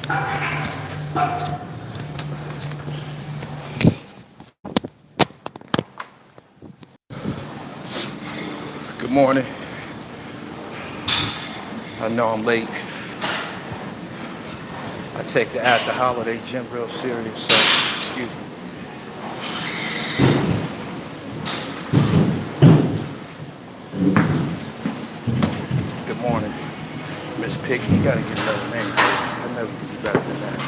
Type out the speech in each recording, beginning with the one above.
Good morning. I know I'm late. I take the after holiday gym real serious, so excuse me. Good morning. Miss Piggy, you gotta get another name. I'll never do you better than that.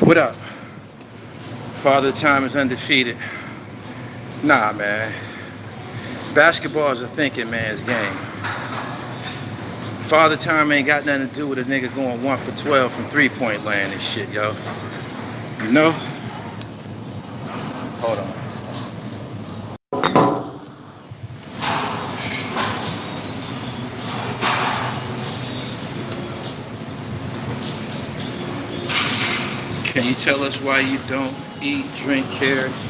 What up? Father Time is undefeated. Nah, man. Basketball is a thinking man's game. Father Time ain't got nothing to do with a nigga going 1 for 12 from 3-point land and shit, yo. You know? Hold on. Can you tell us why you don't eat, drink carrots?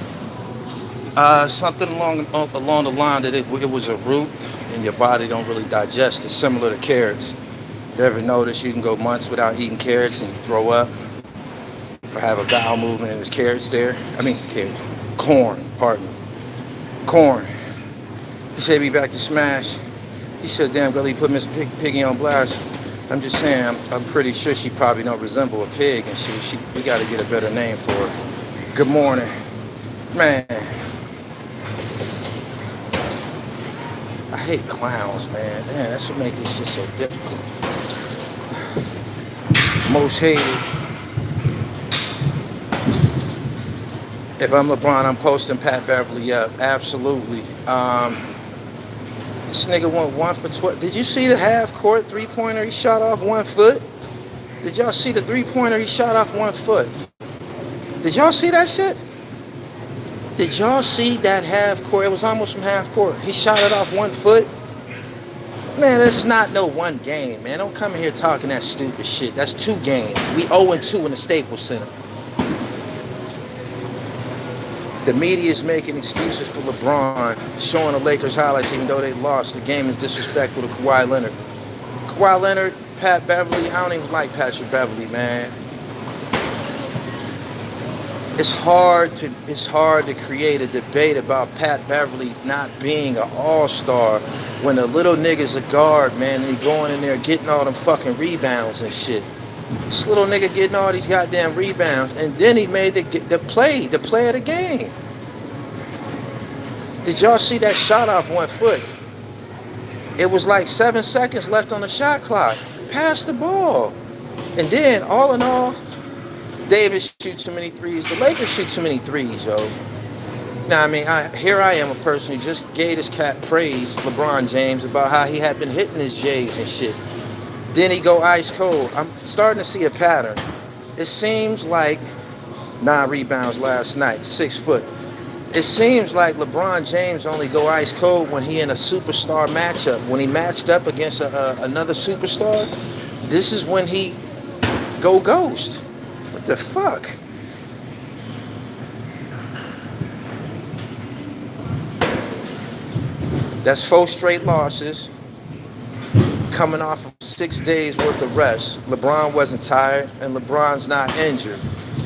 Something along the line that it was a root and your body don't really digest it, similar to carrots. You ever notice you can go months without eating carrots and you throw up or have a bowel movement and there's carrots there? I mean, carrots. Corn, pardon me. Corn. He said, be back to Smash. He said, damn, girl, he put Miss Piggy on blast. I'm just saying, I'm pretty sure she probably don't resemble a pig and we got to get a better name for her. Good morning. Man, I hate clowns, man. Man, that's what makes this shit so difficult. Most hated. If I'm LeBron, I'm posting Pat Beverly up. Absolutely. This nigga went 1 for 12. Did you see the half-court three-pointer he shot off 1 foot? Did y'all see the three-pointer he shot off 1 foot? Did y'all see that shit? Did y'all see that half-court? It was almost from half-court. He shot it off 1 foot. Man, it's not no one game, man. Don't come in here talking that stupid shit. That's 2 games. We 0-2 in the Staples Center. The media is making excuses for LeBron, showing the Lakers highlights even though they lost. The game is disrespectful to Kawhi Leonard. Kawhi Leonard, Pat Beverly, I don't even like Patrick Beverly, man. It's hard to create a debate about Pat Beverly not being an all-star when the little nigga's a guard, man, and he going in there getting all them fucking rebounds and shit. This little nigga getting all these goddamn rebounds, and then he made the play of the game. Did y'all see that shot off 1 foot? It was like 7 seconds left on the shot clock. Pass the ball. And then, all in all, Davis shoots too many threes. The Lakers shoot too many threes, yo. Now, I mean, here I am, a person who just gave this cat praise, LeBron James, about how he had been hitting his J's and shit. Then he go ice cold. I'm starting to see a pattern. It seems like 9 rebounds last night, 6 foot. It seems like LeBron James only go ice cold when he in a superstar matchup. When he matched up against another superstar, this is when he go ghost. What the fuck? That's 4 straight losses. Coming off of 6 days worth of rest. LeBron wasn't tired, and LeBron's not injured.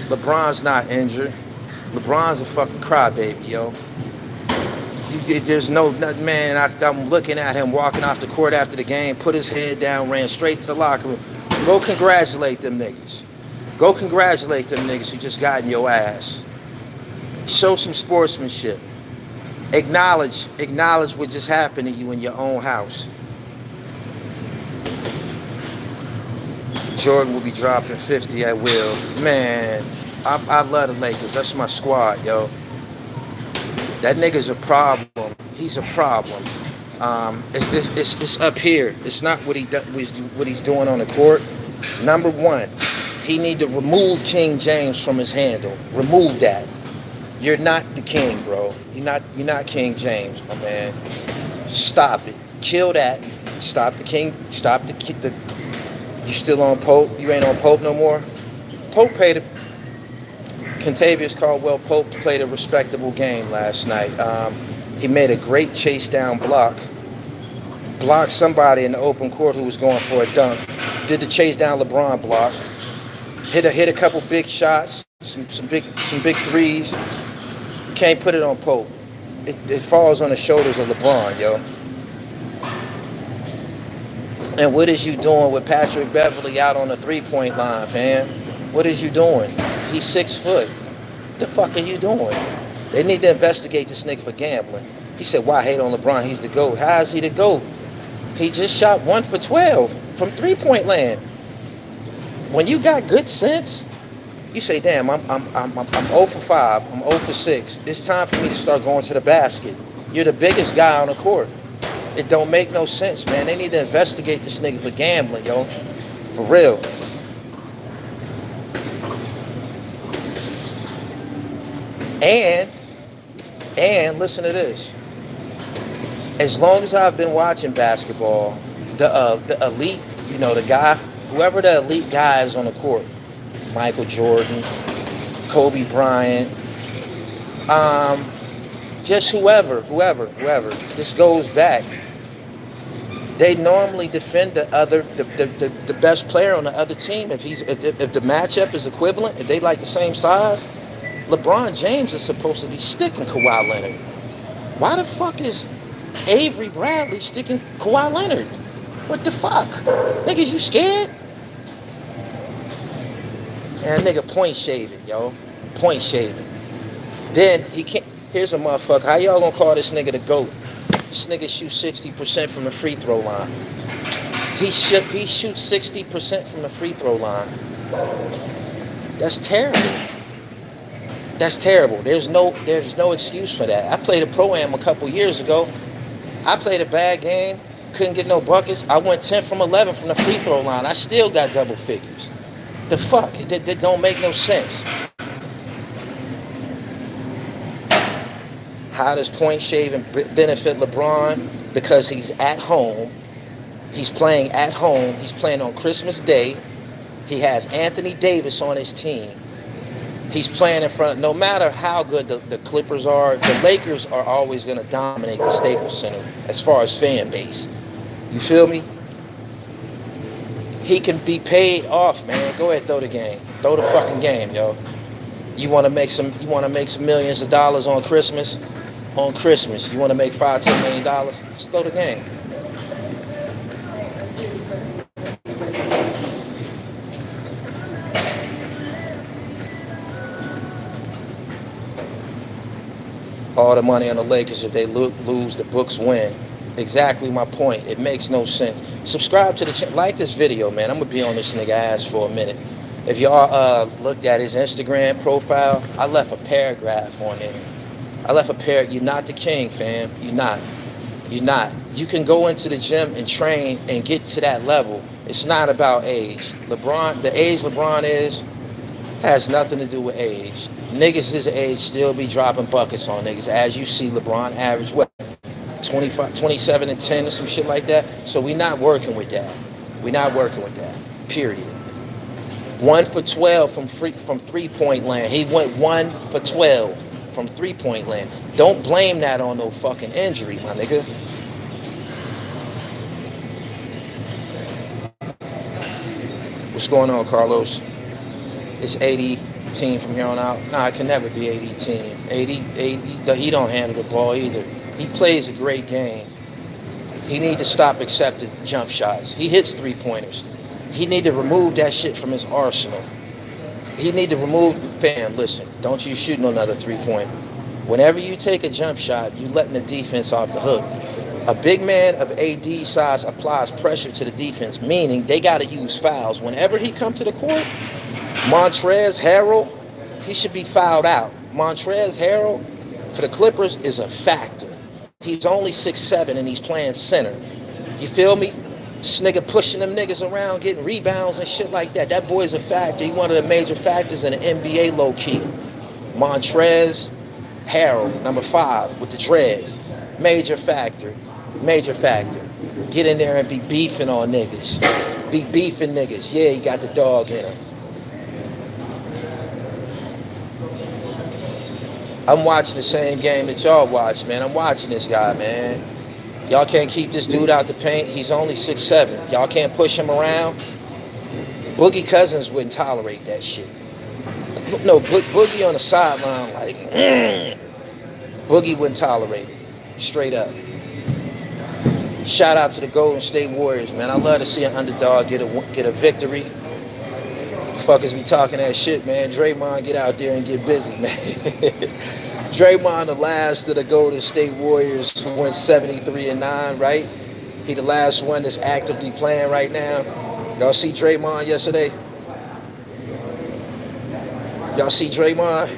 LeBron's not injured. LeBron's a fucking crybaby, yo. There's no, man, I'm looking at him walking off the court after the game, put his head down, ran straight to the locker room. Go congratulate them niggas. Go congratulate them niggas who just got in your ass. Show some sportsmanship. Acknowledge what just happened to you in your own house. Jordan will be dropping 50 at will. Man, I love the Lakers. That's my squad, yo. That nigga's a problem. He's a problem. It's up here. It's not what he's doing on the court. Number 1, he need to remove King James from his handle. Remove that. You're not the king, bro. You're not King James, my man. Stop it. Kill that. Stop the king. Stop the. You still on Pope? You ain't on Pope no more? Pope paid it. Contavious Caldwell Pope played a respectable game last night. He made a great chase down block, blocked somebody in the open court who was going for a dunk, did the chase down LeBron block, hit a couple big shots, some big threes. Can't put it on Pope. It falls on the shoulders of LeBron, yo. And what is you doing with Patrick Beverly out on the three-point line, fam? What is you doing? He's 6 foot. The fuck are you doing? They need to investigate this nigga for gambling. He said, why hate on LeBron? He's the GOAT. How is he the GOAT? He just shot 1 for 12 from three-point land. When you got good sense, you say, damn, I'm 0 for 5. I'm 0 for 6. It's time for me to start going to the basket. You're the biggest guy on the court. It don't make no sense, man. They need to investigate this nigga for gambling, yo. For real. And listen to this. As long as I've been watching basketball, the elite, you know, the guy, whoever the elite guy is on the court, Michael Jordan, Kobe Bryant, just whoever. This goes back. They normally defend the best player on the other team if the matchup is equivalent, if they like the same size. LeBron James is supposed to be sticking Kawhi Leonard. Why the fuck is Avery Bradley sticking Kawhi Leonard? What the fuck? Niggas, you scared? And nigga point shaving, yo. Point shaving. Then he can't. Here's a motherfucker. How y'all gonna call this nigga the GOAT? This nigga shoots 60% from the free throw line. He shoots 60% from the free throw line. That's terrible. That's terrible. There's no excuse for that. I played a pro-am a couple years ago. I played a bad game, couldn't get no buckets. I went 10 from 11 from the free throw line. I still got double figures. The fuck? That don't make no sense. How does point shaving benefit LeBron? Because he's at home. He's playing at home. He's playing on Christmas Day. He has Anthony Davis on his team. He's playing in front of, no matter how good the Clippers are, the Lakers are always going to dominate the Staples Center as far as fan base. You feel me? He can be paid off, man. Go ahead, throw the game. Throw the fucking game, yo. You want to make some millions of dollars on Christmas? On Christmas, you want to make $5-10 million? Just throw the game. All the money on the Lakers, if they lose, the books win. Exactly my point. It makes no sense. Subscribe to the channel. Like this video, man. I'm going to be on this nigga ass for a minute. If y'all looked at his Instagram profile, I left a paragraph on there. You're not the king, fam. You're not. You can go into the gym and train and get to that level. It's not about age. LeBron, the age LeBron is, has nothing to do with age. Niggas his age still be dropping buckets on niggas. As you see, LeBron average what? 25, 27 and 10 or some shit like that. So we not working with that. Period. 1 for 12 from three-point land. He went 1 for 12 from three-point land. Don't blame that on no fucking injury, my nigga. What's going on, Carlos? It's 80 team from here on out. Nah, it can never be 80 team. 80, he don't handle the ball either. He plays a great game. He need to stop accepting jump shots. He hits three-pointers. He need to remove that shit from his arsenal. He need to remove, fam, listen, don't you shoot no another three-pointer. Whenever you take a jump shot, you letting the defense off the hook. A big man of AD size applies pressure to the defense, meaning they got to use fouls. Whenever he come to the court, Montrezl Harrell, he should be fouled out. Montrezl Harrell, for the Clippers, is a factor. He's only 6'7", and he's playing center. You feel me? This nigga pushing them niggas around, getting rebounds and shit like that. That boy's a factor. He's one of the major factors in the NBA low-key. Montrezl Harrell, number 5, with the dreads. Major factor. Get in there and be beefing on niggas. Be beefing niggas. Yeah, he got the dog in him. I'm watching the same game that y'all watch, man. I'm watching this guy, man. Y'all can't keep this dude out the paint. He's only 6'7". Y'all can't push him around. Boogie Cousins wouldn't tolerate that shit. No, Boogie on the sideline, like, Boogie wouldn't tolerate it. Straight up. Shout out to the Golden State Warriors, man. I love to see an underdog get a victory. Fuckers be talking that shit, man. Draymond, get out there and get busy, man. Draymond, the last of the Golden State Warriors who went 73-9, right? He the last one that's actively playing right now. Y'all see Draymond yesterday? Y'all see Draymond?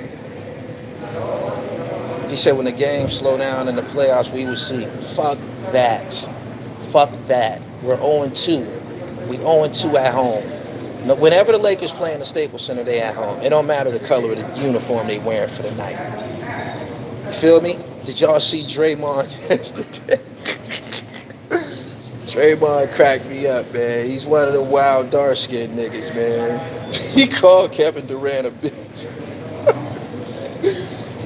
He said when the game slow down in the playoffs, we will see. Fuck that. Fuck that. We're 0-2. We 0-2 at home. Whenever the Lakers play in the Staples Center, they at home. It don't matter the color of the uniform they wearing for the night. You feel me? Did y'all see Draymond yesterday? Draymond cracked me up, man. He's one of the wild dark-skinned niggas, man. He called Kevin Durant a bitch.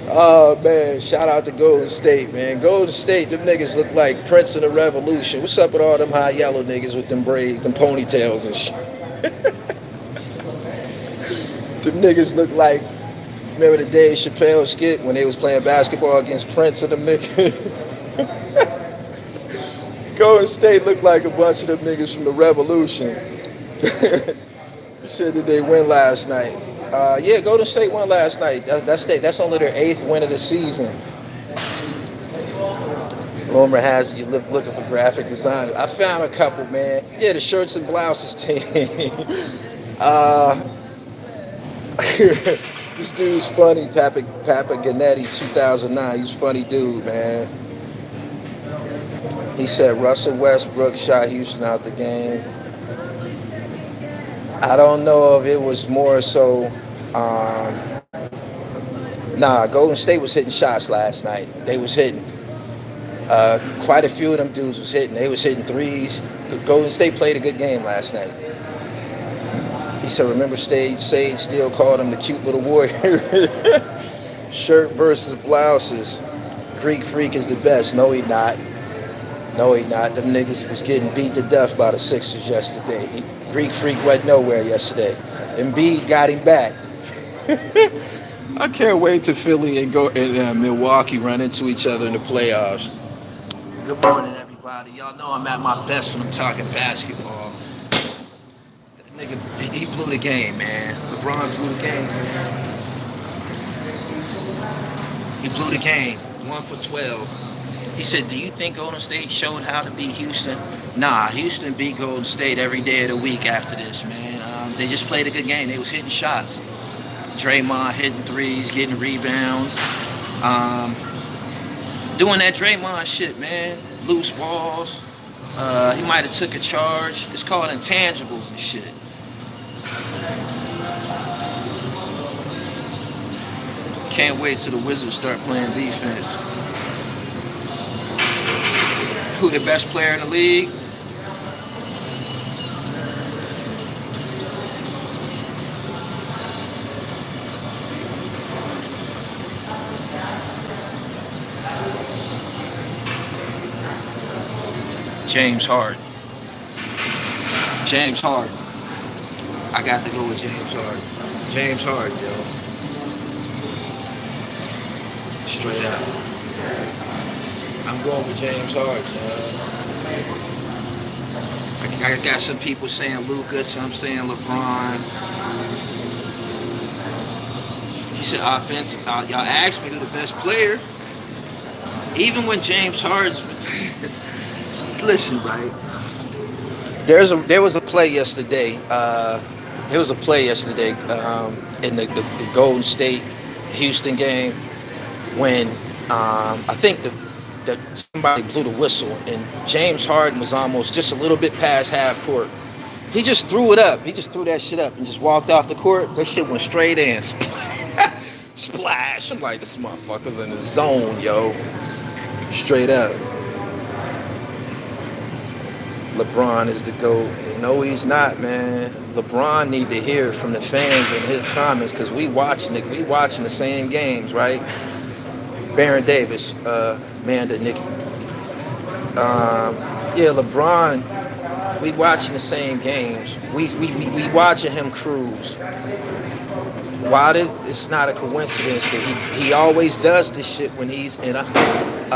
Oh, man. Shout out to Golden State, man. Golden State, them niggas look like Prince of the Revolution. What's up with all them high yellow niggas with them braids, them ponytails and shit? Them niggas look like, remember the Dave Chappelle skit when they was playing basketball against Prince and them niggas? Golden State looked like a bunch of them niggas from the Revolution. Shit, did they win last night? Yeah, Golden State won last night. That's only their 8th win of the season. Rumor has you looking for graphic designers. I found a couple, man. Yeah, the shirts and blouses team. This dude's funny, Papa Ganetti, 2009. He's a funny dude, man. He said Russell Westbrook shot Houston out the game. I don't know if it was more so. Golden State was hitting shots last night. They was hitting. Quite a few of them dudes was hitting. They was hitting threes. Golden State played a good game last night. He said, remember Sage still called him the cute little warrior. Shirt versus blouses. Greek Freak is the best. No, he not. No, he not. Them niggas was getting beat to death by the Sixers yesterday. Greek Freak went nowhere yesterday. Embiid got him back. I can't wait to Philly and Milwaukee run into each other in the playoffs. Good morning, everybody. Y'all know I'm at my best when I'm talking basketball. That nigga, he blew the game, man. LeBron blew the game, man. He blew the game. 1 for 12. He said, do you think Golden State showed how to beat Houston? Nah, Houston beat Golden State every day of the week after this, man. They just played a good game. They was hitting shots. Draymond hitting threes, getting rebounds. Doing that Draymond shit, man. Loose balls. He might have took a charge. It's called intangibles and shit. Can't wait till the Wizards start playing defense. Who the best player in the league? James Harden. James Harden. I got to go with James Harden. James Harden, yo. Straight up. I'm going with James Harden. I got some people saying Luka, some saying LeBron. He said offense. Y'all asked me who the best player. Even when James Harden's... Listen, right? There was a play yesterday. In the Golden State Houston game when I think that somebody blew the whistle and James Harden was almost just a little bit past half court. He just threw it up. He just threw that shit up and just walked off the court. That shit went straight in. Splash. I'm like, this motherfucker's in the zone, yo. Straight up. LeBron is the GOAT. No, he's not, man. LeBron need to hear it from the fans and his comments because we watching the same games, right? Baron Davis, Amanda, Nikki. Yeah, LeBron. We watching the same games. We watching him cruise. Why did it's not a coincidence that he always does this shit when he's in a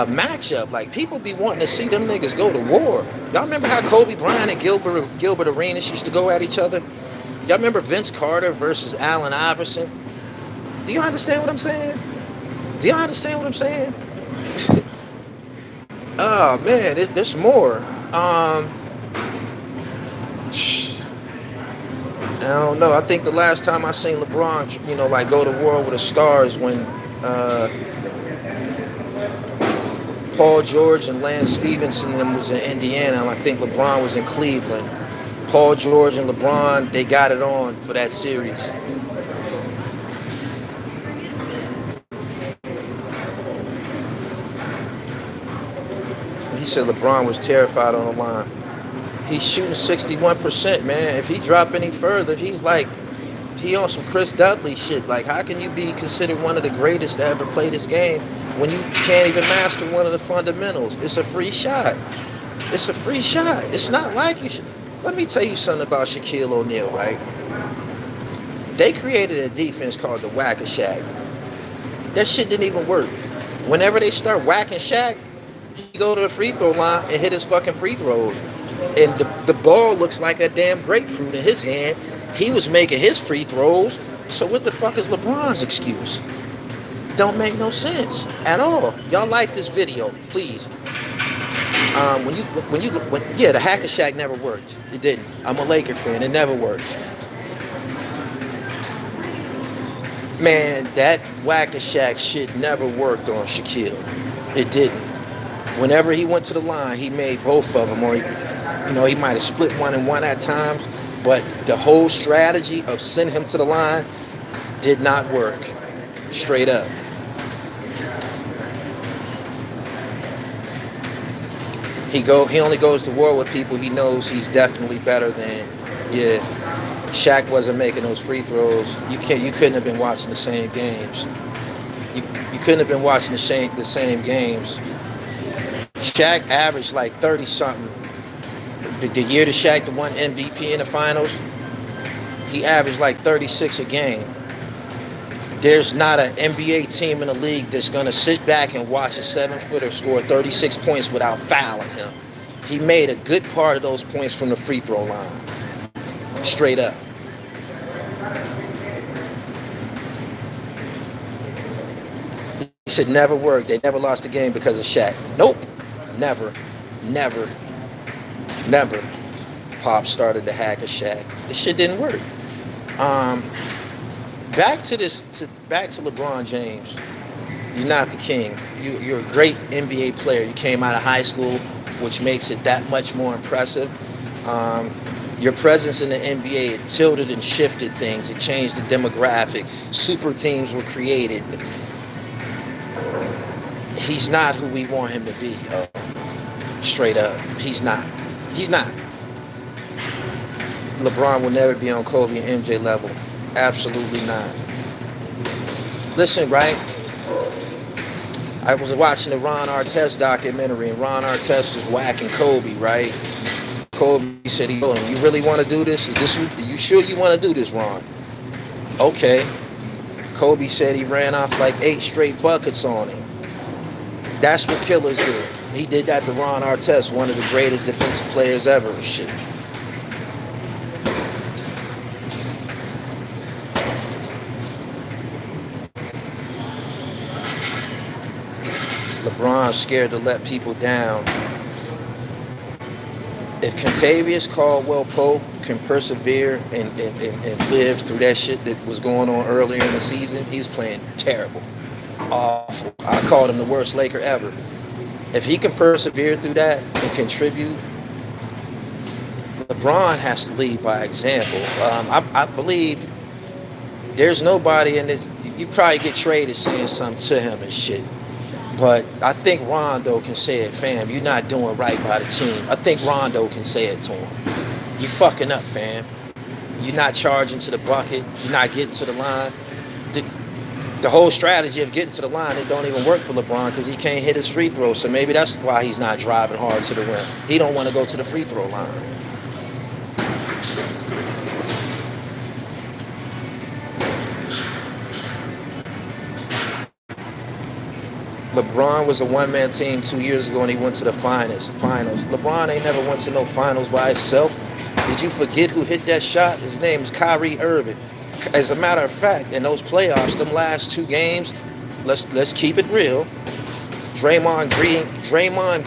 matchup. Like people be wanting to see them niggas go to war. Y'all remember how Kobe Bryant and Gilbert Arenas used to go at each other? Y'all remember Vince Carter versus Allen Iverson? Do you understand what I'm saying? Do y'all understand what I'm saying? Oh man, there's more. I don't know. I think the last time I seen LeBron, like go to war with the stars when uh, Paul George and Lance Stevenson them was in Indiana, and I think LeBron was in Cleveland. Paul George and LeBron, they got it on for that series. He said LeBron was terrified on the line. He's shooting 61%, man. If he drop any further, he on some Chris Dudley shit. Like, how can you be considered one of the greatest to ever play this game when you can't even master one of the fundamentals? It's a free shot. It's a free shot. It's not like you should. Let me tell you something about Shaquille O'Neal, right? They created a defense called the Whack-a-Shack. That shit didn't even work. Whenever they start whacking Shaq, he go to the free throw line and hit his fucking free throws. And the ball looks like a damn grapefruit in his hand. He was making his free throws. So what the fuck is LeBron's excuse? Don't make no sense at all. Y'all like this video, please. The Hack-a-Shack never worked. It didn't. I'm a Laker fan. It never worked. Man, that Whack-a-Shack shit never worked on Shaquille. It didn't. Whenever he went to the line, he made both of them, or he might have split one and one at times, but the whole strategy of sending him to the line did not work. Straight up. He only goes to war with people he knows he's definitely better than. Yeah. Shaq wasn't making those free throws. You couldn't have been watching the same games. You couldn't have been watching the same games. Shaq averaged like 30 something. The year that Shaq won MVP in the finals, he averaged like 36 a game. There's not an NBA team in the league that's gonna sit back and watch a 7-footer score 36 points without fouling him. He made a good part of those points from the free throw line. Straight up. He said never worked. They never lost the game because of Shaq. Nope. Never. Pop started to Hack-a-Shack. This shit didn't work. Back to LeBron James. You're not the king. You're a great NBA player. You came out of high school, which makes it that much more impressive. Your presence in the NBA, it tilted and shifted things. It changed the demographic. Super teams were created. He's not who we want him to be. Straight up. He's not. LeBron will never be on Kobe and MJ level. Absolutely not. Listen, right? I was watching the Ron Artest documentary, and Ron Artest was whacking Kobe, right? Kobe said, "You really want to do this? Are you sure you want to do this, Ron?" Okay. Kobe said he ran off like 8 straight buckets on him. That's what killers do. He did that to Ron Artest, one of the greatest defensive players ever and shit. LeBron's scared to let people down. If Kentavious Caldwell-Pope can persevere and live through that shit that was going on earlier in the season, he was playing terrible. Awful. I called him the worst Laker ever. If he can persevere through that and contribute, LeBron has to lead by example. I believe there's nobody in this. You probably get traded saying something to him and shit. But I think Rondo can say it, fam. You're not doing right by the team. I think Rondo can say it to him. You fucking up, fam. You're not charging to the bucket. You're not getting to the line. The whole strategy of getting to the line, it don't even work for LeBron because he can't hit his free throws. So maybe that's why he's not driving hard to the rim. He don't want to go to the free throw line. LeBron was a one-man team 2 years ago and he went to the finals. LeBron ain't never went to no finals by himself. Did you forget who hit that shot? His name is Kyrie Irving. As a matter of fact, in those playoffs, them last two games, let's keep it real. Draymond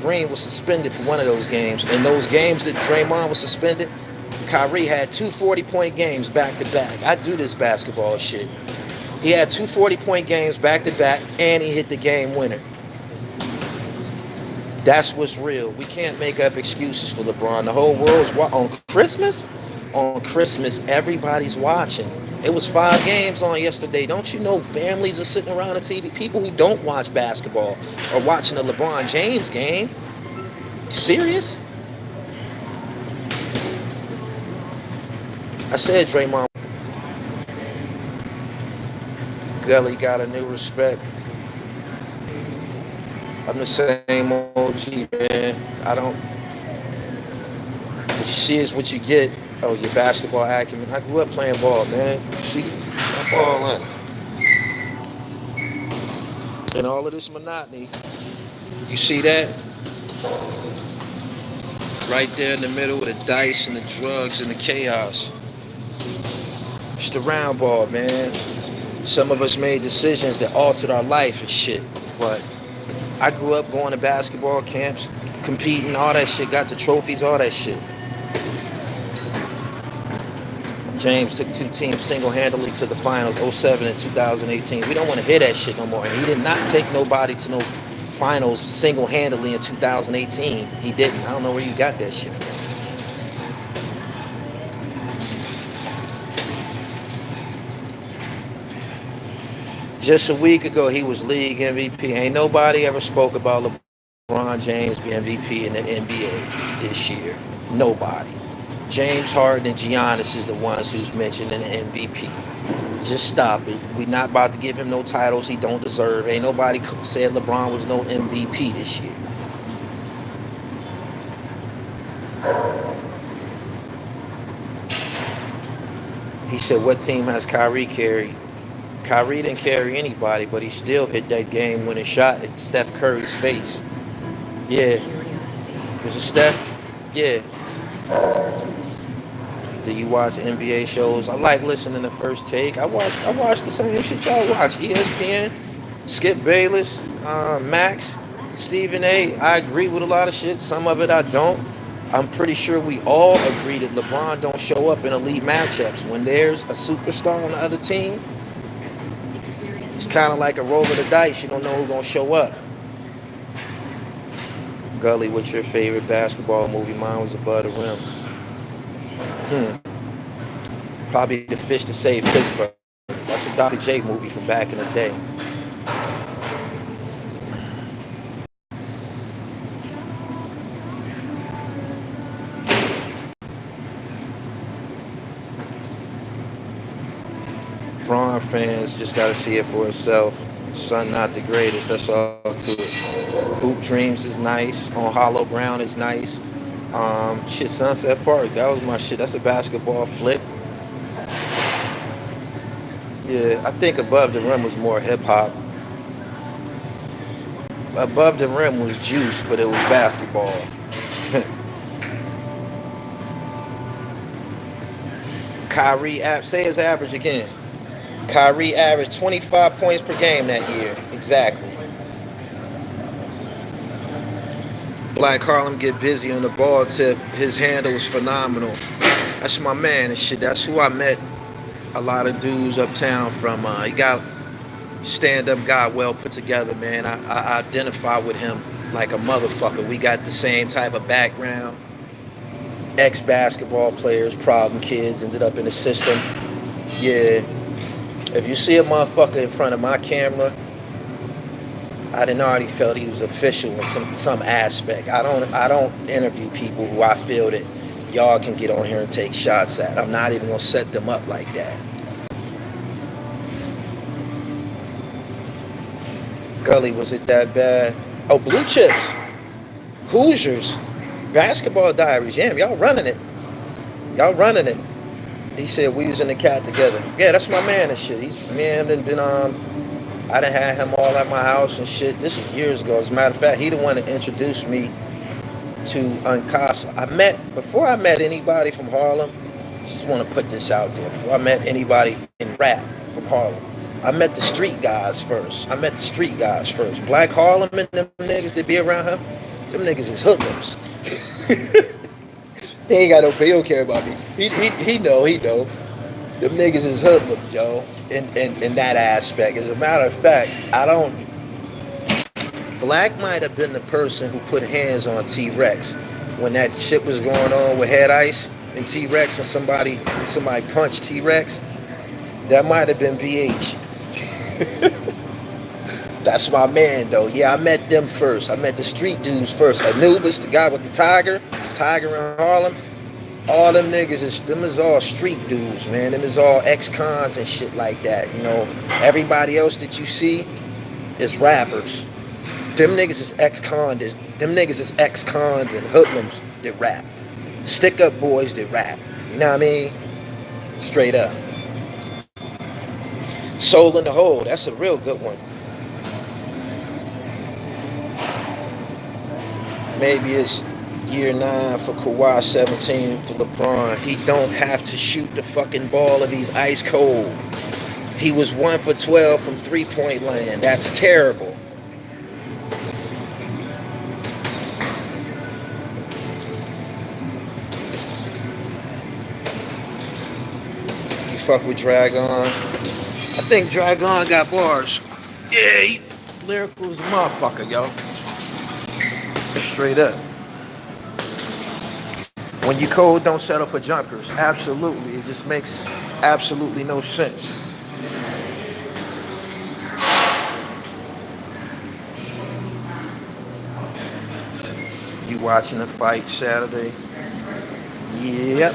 Green was suspended for one of those games. In those games that Draymond was suspended, Kyrie had two 40-point games back to back. I do this basketball shit. He had two 40-point games back to back, and he hit the game winner. That's what's real. We can't make up excuses for LeBron. The whole world's on Christmas. On Christmas, everybody's watching. It was 5 games on yesterday. Don't you know families are sitting around the TV? People who don't watch basketball are watching a LeBron James game. Serious? I said Draymond Gully got a new respect. I'm the same OG, man. I don't. What you see is what you get. Oh, your basketball acumen. I grew up playing ball, man. You see, I'm balling. And all of this monotony. You see that? Right there in the middle with the dice and the drugs and the chaos. It's the round ball, man. Some of us made decisions that altered our life and shit. But I grew up going to basketball camps, competing, all that shit, got the trophies, all that shit. James took 2 teams single-handedly to the finals, 07 and 2018. We don't want to hear that shit no more. And he did not take nobody to no finals single-handedly in 2018. He didn't. I don't know where you got that shit from. Just a week ago, he was league MVP. Ain't nobody ever spoke about LeBron James being MVP in the NBA this year. Nobody. James Harden and Giannis is the ones who's mentioned in the MVP. Just stop it. We not about to give him no titles he don't deserve. Ain't nobody said LeBron was no MVP this year. He said, what team has Kyrie carried? Kyrie didn't carry anybody, but he still hit that game-winning shot at Steph Curry's face. Yeah. Was it Steph? Yeah. Do you watch NBA shows? I like listening to First Take. I watch the same shit y'all watch. ESPN, Skip Bayless, Max, Stephen A. I agree with a lot of shit. Some of it I don't. I'm pretty sure we all agree that LeBron don't show up in elite matchups. When there's a superstar on the other team, it's kind of like a roll of the dice. You don't know who's going to show up. Gully, what's your favorite basketball movie? Mine was Above the Rim. Probably The Fish to Save Pittsburgh. That's a Dr. J movie from back in the day. Braun fans just got to see it for itself. Sun not the greatest. That's all to it. Hoop Dreams is nice. On Hollow Ground is nice. Shit, Sunset Park. That was my shit. That's a basketball flick. Yeah, I think Above the Rim was more hip hop. Above the Rim was juice, but it was basketball. Say his average again. Kyrie averaged 25 points per game that year. Exactly. Black Harlem get busy on the ball tip. His handle was phenomenal. That's my man and shit. That's who I met a lot of dudes uptown from. He got stand-up guy, well put together, man. I identify with him like a motherfucker. We got the same type of background. Ex-basketball players, problem kids, ended up in the system. Yeah. If you see a motherfucker in front of my camera, I didn't already felt he was official in some aspect. I don't interview people who I feel that y'all can get on here and take shots at. I'm not even gonna set them up like that. Gully, was it that bad? Oh, Blue Chips, Hoosiers, Basketball Diaries. Yeah, y'all running it. Y'all running it. He said we was in the cat together. Yeah, that's my man and shit. He's man and been I done had him all at my house and shit. This was years ago. As a matter of fact, he the one that introduced me to Uncasa. Before I met anybody from Harlem, just want to put this out there. Before I met anybody in rap from Harlem, I met the street guys first. Black Harlem and them niggas that be around him, them niggas is hoodlums. He ain't got no, he don't care about me. He know. Them niggas is hoodlums, yo. In that aspect. As a matter of fact, Black might have been the person who put hands on T-Rex when that shit was going on with Head Ice and T-Rex and somebody punched T-Rex. That might have been BH. That's my man though. Yeah, I met them first. I met the street dudes first. Anubis, the guy with the tiger in Harlem. All them niggas is all street dudes, man. Them is all ex-cons and shit like that. You know, everybody else that you see is rappers. Them niggas is ex-cons. Them niggas is ex-cons and hoodlums that rap. Stick-up boys that rap. You know what I mean? Straight up. Soul in the Hole. That's a real good one. Maybe it's year 9 for Kawhi, 17 for LeBron. He don't have to shoot the fucking ball if he's ice cold. He was 1 for 12 from three-point land. That's terrible. You fuck with Dragon. I think Dragon got bars. Yeah, he lyrical as a motherfucker, yo. Straight up. When you cold, don't settle for junkers. Absolutely. It just makes absolutely no sense. You watching the fight Saturday? Yep.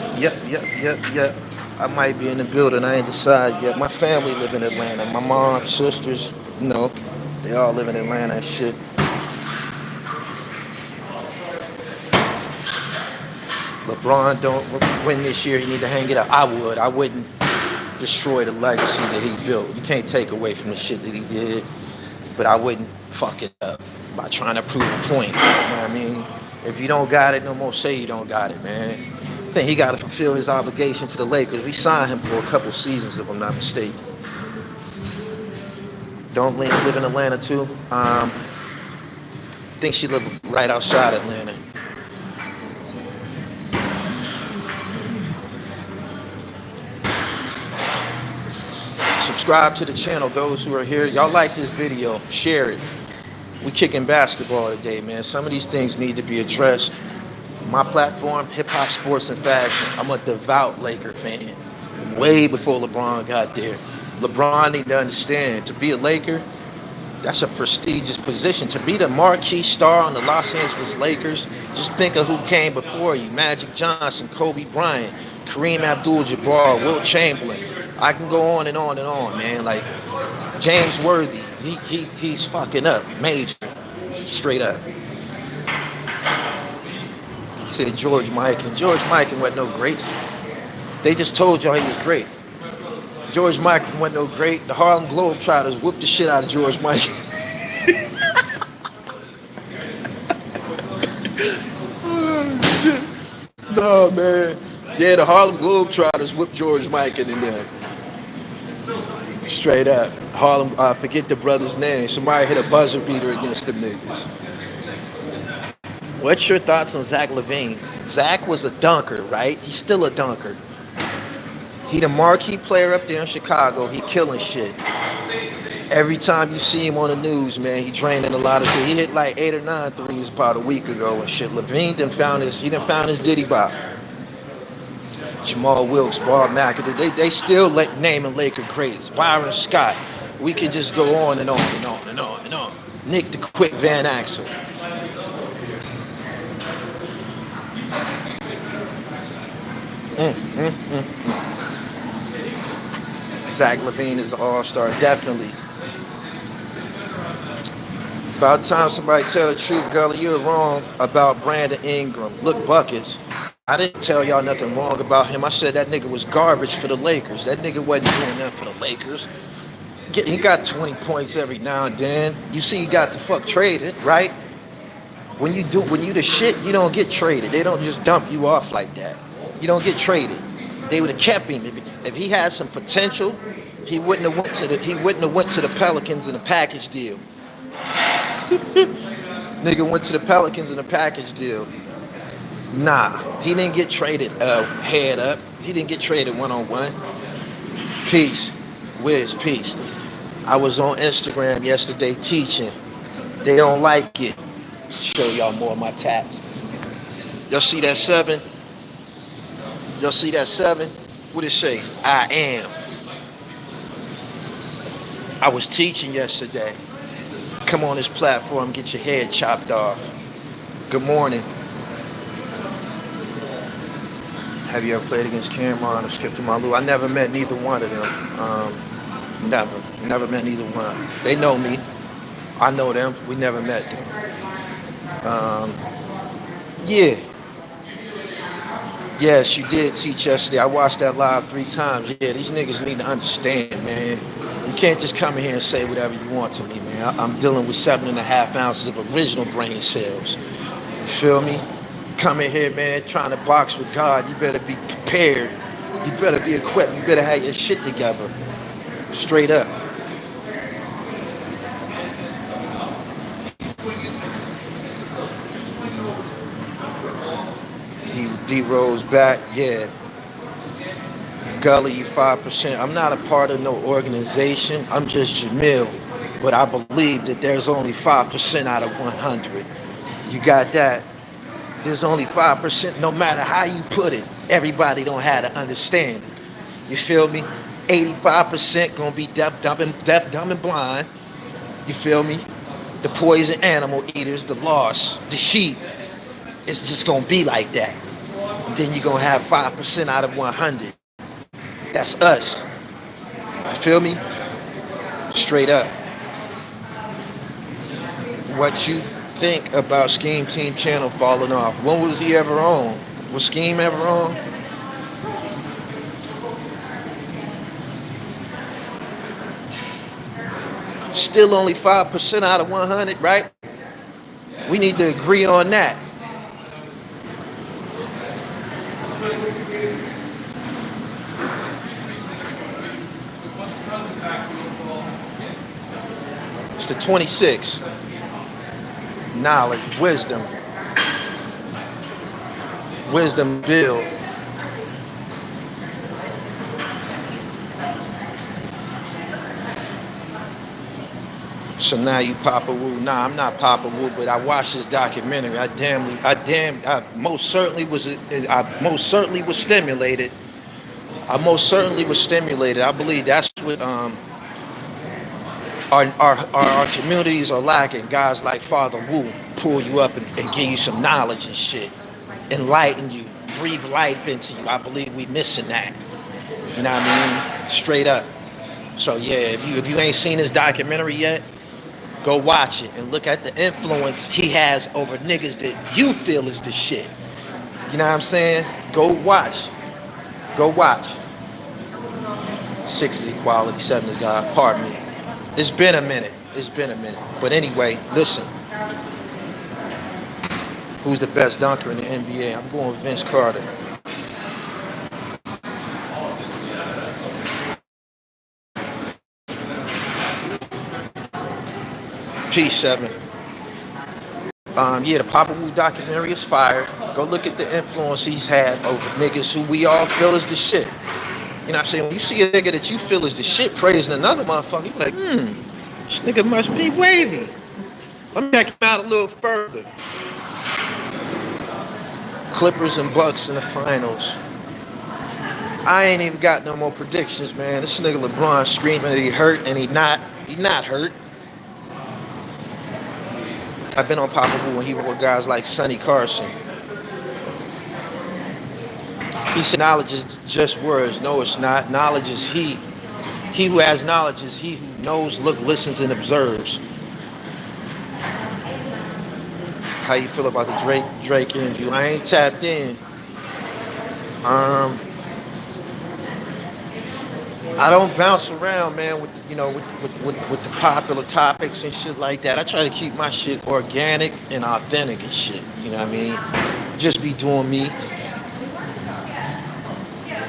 I might be in the building. I ain't decided yet. My family live in Atlanta. My mom, sisters, they all live in Atlanta and shit. LeBron don't win this year, he need to hang it up. I wouldn't destroy the legacy that he built. You can't take away from the shit that he did, but I wouldn't fuck it up by trying to prove a point. You know what I mean? If you don't got it, no more say you don't got it, man. I think he got to fulfill his obligation to the Lakers. We signed him for a couple seasons, if I'm not mistaken. Don't live in Atlanta too. I think she lived right outside Atlanta. Subscribe to the channel, those who are here. Y'all like this video, share it. We kicking basketball today, man. Some of these things need to be addressed. My platform, hip hop, sports, and fashion. I'm a devout Laker fan. Way before LeBron got there. LeBron need to understand, to be a Laker, that's a prestigious position. To be the marquee star on the Los Angeles Lakers, just think of who came before you. Magic Johnson, Kobe Bryant, Kareem Abdul-Jabbar, Wilt Chamberlain. I can go on and on and on, man. Like James Worthy, he's fucking up, major, straight up. He said George Mikan. George Mikan wasn't no great. They just told y'all he was great. George Mikan wasn't no great. The Harlem Globetrotters whooped the shit out of George Mikan. Oh, shit. No, man. Yeah, the Harlem Globetrotters whooped George Mikan in there. Straight up. Harlem, forget the brother's name. Somebody hit a buzzer beater against them niggas. What's your thoughts on Zach LaVine? Zach was a dunker, right? He's still a dunker. He the marquee player up there in Chicago. He killing shit. Every time you see him on the news, man, he draining a lot of shit. He hit like 8 or 9 threes about a week ago and shit. LaVine done found his Diddy Bop. Jamal Wilkes, Bob McAdoo, they still naming Laker greats. Byron Scott. We can just go on and on and on and on and on. Nick the Quick Van Axel. Zach LaVine is an all-star, definitely. About time somebody tell the truth, Gully. You're wrong about Brandon Ingram. Look, Buckets. I didn't tell y'all nothing wrong about him. I said that nigga was garbage for the Lakers. That nigga wasn't doing nothing for the Lakers. He got 20 points every now and then. You see, he got the fuck traded, right? When you the shit, you don't get traded. They don't just dump you off like that. You don't get traded. They would have kept him. If he had some potential, he wouldn't have went to the Pelicans in a package deal. Nigga went to the Pelicans in a package deal. Nah, he didn't get traded head up. He didn't get traded one-on-one. Peace. Wiz, peace. I was on Instagram yesterday teaching. They don't like it. Show y'all more of my tats. Y'all see that 7? Y'all see that 7? What it say? I am. I was teaching yesterday. Come on this platform, get your head chopped off. Good morning. Have you ever played against Cameron or Skip to Malou? I never met neither one of them. Never met neither one. They know me. I know them. We never met them. Yeah. Yes, you did teach yesterday. I watched that live 3 times. Yeah, these niggas need to understand, man. You can't just come in here and say whatever you want to me, man. I'm dealing with 7.5 ounces of original brain cells. You feel me? Come in here, man, trying to box with God. You better be prepared. You better be equipped. You better have your shit together. Straight up. D-Rose back, yeah. Gully, you 5%. I'm not a part of no organization. I'm just Jamil. But I believe that there's only 5% out of 100. You got that? There's only 5%, no matter how you put it. Everybody don't have to understand it. You feel me? 85% gonna be deaf, dumb, and blind. You feel me? The poison animal eaters, the lost, the sheep. It's just gonna be like that. And then you're gonna have 5% out of 100. That's us. You feel me? Straight up. What you think about Scheme Team Channel falling off? When was he ever on? Was Scheme ever on? Still only 5% out of 100, right? We need to agree on that. It's the 26. Knowledge, wisdom build. So now you Papa Wu. Nah, I'm not Papa Wu, but I watched this documentary. I most certainly was stimulated. I believe that's what our communities are lacking. Guys like Father Wu pull you up and give you some knowledge and shit, enlighten you, breathe life into you. I believe we missing that. You know what I mean? Straight up. So yeah, if you ain't seen this documentary yet, go watch it and look at the influence he has over niggas that you feel is the shit. You know what I'm saying? Go watch. 6 is equality, 7 is God. Pardon me. It's been a minute. But anyway, listen. Who's the best dunker in the NBA? I'm going with Vince Carter. P7. Yeah, the Papa Wu documentary is fire. Go look at the influence he's had over niggas who we all feel is the shit. You know what I'm saying? When you see a nigga that you feel is the shit praising another motherfucker, you like, this nigga must be wavy. Let me check him out a little further. Clippers and Bucks in the finals. I ain't even got no more predictions, man. This nigga LeBron screaming that he hurt and he not hurt. I've been on Papa Wu when he was with guys like Sonny Carson. He said knowledge is just words. No, it's not. Knowledge is he. He who has knowledge is he who knows, listens, and observes. How you feel about the Drake interview? I ain't tapped in. Um, I don't bounce around, man, with with the popular topics and shit like that. I try to keep my shit organic and authentic and shit. You know what I mean? Just be doing me.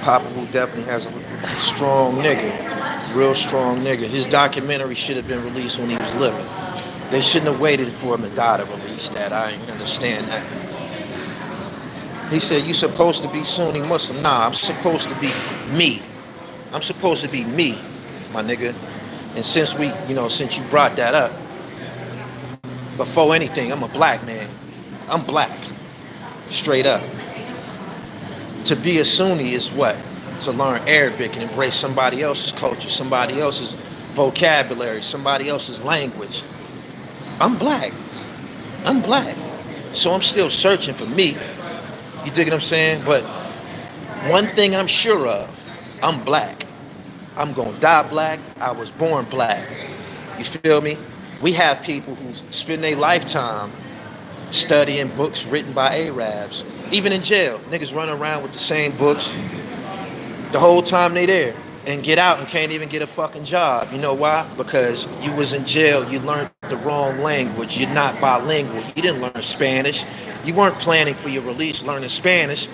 Papa Wu definitely has a strong nigga, real strong nigga. His documentary should have been released when he was living. They shouldn't have waited for him to die to release that. I understand that. He said, "You supposed to be Sunni Muslim." Nah, I'm supposed to be me. I'm supposed to be me, my nigga. And since you brought that up, before anything, I'm a black man. I'm black, straight up. To be a Sunni is what? To learn Arabic and embrace somebody else's culture, somebody else's vocabulary, somebody else's language. I'm black. I'm black. So I'm still searching for me. You dig what I'm saying? But one thing I'm sure of, I'm black. I'm gonna die black. I was born black. You feel me? We have people who spend their lifetime studying books written by Arabs. Even in jail, niggas run around with the same books the whole time they there and get out and can't even get a fucking job. You know why? Because you was in jail, you learned the wrong language. You're not bilingual. You didn't learn Spanish. You weren't planning for your release learning Spanish.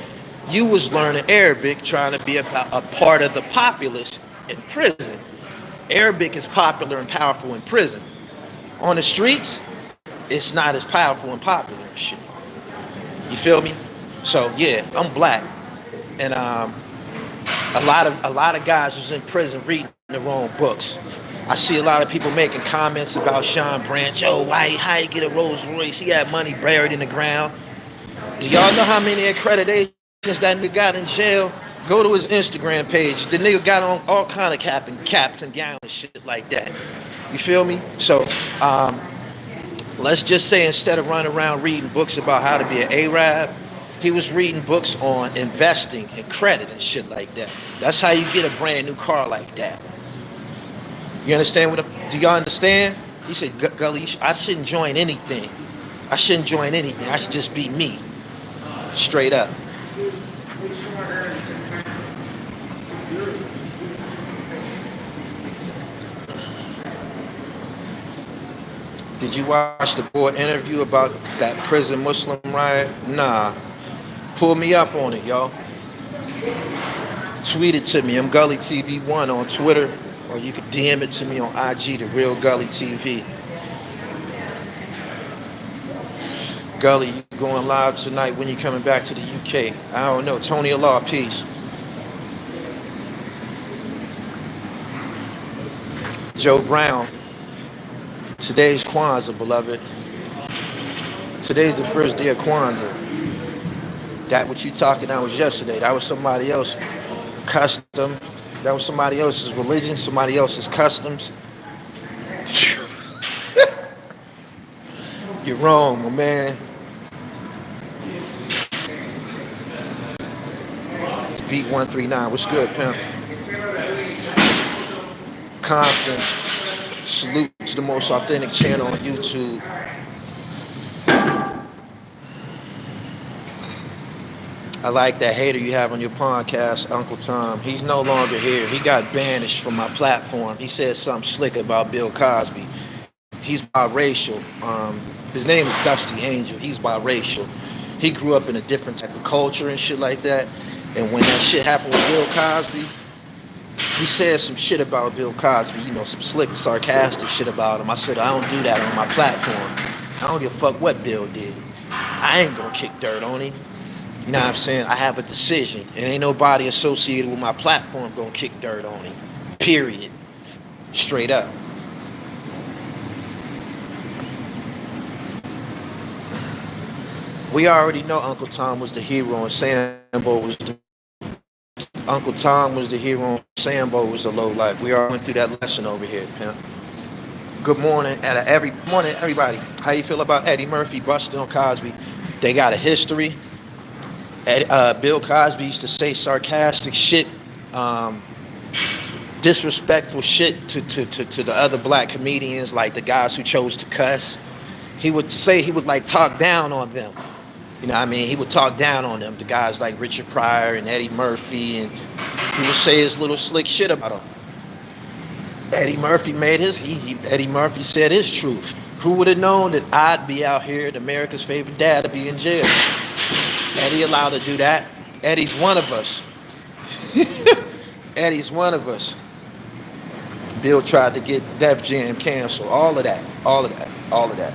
You was learning Arabic, trying to be a part of the populace in prison. Arabic is popular and powerful in prison. On the streets, it's not as powerful and popular and shit. You feel me? So yeah, I'm black, and a lot of guys was in prison reading the wrong books. I see a lot of people making comments about Sean Branch. Yo, how he get a Rolls Royce? He had money buried in the ground. Do y'all know how many accreditations that nigga got in jail? Go to his Instagram page. The nigga got on all kind of caps and gowns and shit like that. You feel me? So let's just say instead of running around reading books about how to be an Arab, he was reading books on investing and credit and shit like that. That's how you get a brand new car like that. You understand do y'all understand? He said, Gully, I shouldn't join anything. I shouldn't join anything. I should just be me. Straight up. Did you watch the board interview about that prison Muslim riot? Nah. Pull me up on it, y'all. Tweet it to me. I'm Gully TV1 on Twitter, or you can DM it to me on IG, The Real Gully TV. Gully, you going live tonight when you coming back to the UK? I don't know. Tony Allah, peace. Joe Brown. Today's Kwanzaa, beloved. Today's the first day of Kwanzaa. That what you talking about was yesterday. That was somebody else's custom. That was somebody else's religion, somebody else's customs. You're wrong, my man. It's Beat 139. What's good, pimp? Compton. Salute to the most authentic channel on YouTube. I like that hater you have on your podcast, Uncle Tom. He's no longer here. He got banished from my platform. He said something slick about Bill Cosby. He's biracial. His name is Dusty Angel. He's biracial. He grew up in a different type of culture and shit like that. And when that shit happened with Bill Cosby, he said some shit about Bill Cosby, some slick, sarcastic shit about him. I said, I don't do that on my platform. I don't give a fuck what Bill did. I ain't gonna kick dirt on him. You know what I'm saying? I have a decision. And ain't nobody associated with my platform gonna kick dirt on him. Period. Straight up. We already know Uncle Tom was the hero and Sambo was the Uncle Tom was the hero and Sambo was the low life. We already went through that lesson over here, pimp. Good morning, morning, everybody. How you feel about Eddie Murphy busting on Cosby? They got a history. Bill Cosby used to say sarcastic shit, disrespectful shit to the other black comedians, like the guys who chose to cuss. he would say, he would like talk down on them. You know what I mean? He would talk down on them, the guys like Richard Pryor and Eddie Murphy, and he would say his little slick shit about them. Eddie Murphy made his, Eddie Murphy said his truth. Who would have known that I'd be out here, America's favorite dad, to be in jail? Eddie allowed to do that. Eddie's one of us. Eddie's one of us. Bill tried to get Def Jam canceled. All of that. All of that. All of that.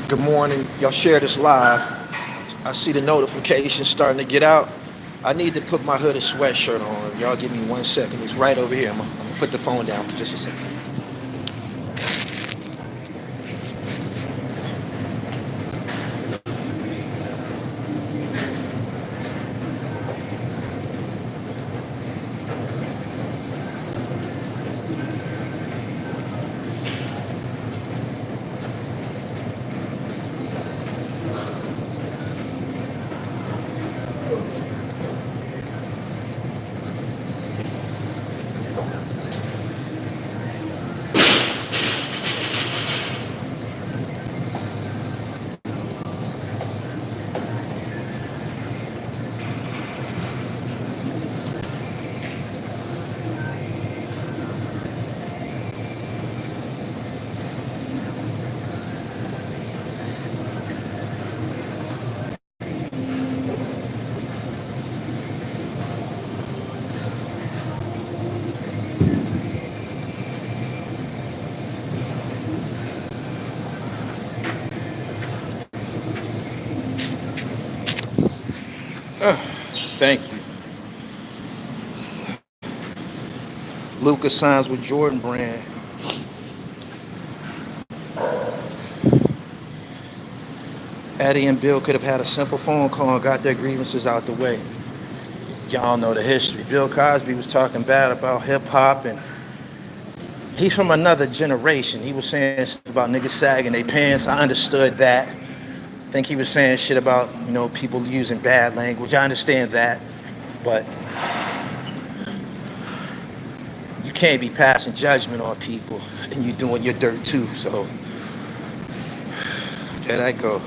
Good morning. Y'all share this live. I see the notifications starting to get out. I need to put my hooded sweatshirt on. Y'all give me 1 second. It's right over here. I'm going to put the phone down for just a second. Thank you. Lucas signs with Jordan Brand. Eddie and Bill could have had a simple phone call and got their grievances out the way. Y'all know the history. Bill Cosby was talking bad about hip hop, and he's from another generation. He was saying stuff about niggas sagging their pants. I understood that. I think he was saying shit about, people using bad language. I understand that. But you can't be passing judgment on people and you doing your dirt too. So there I go.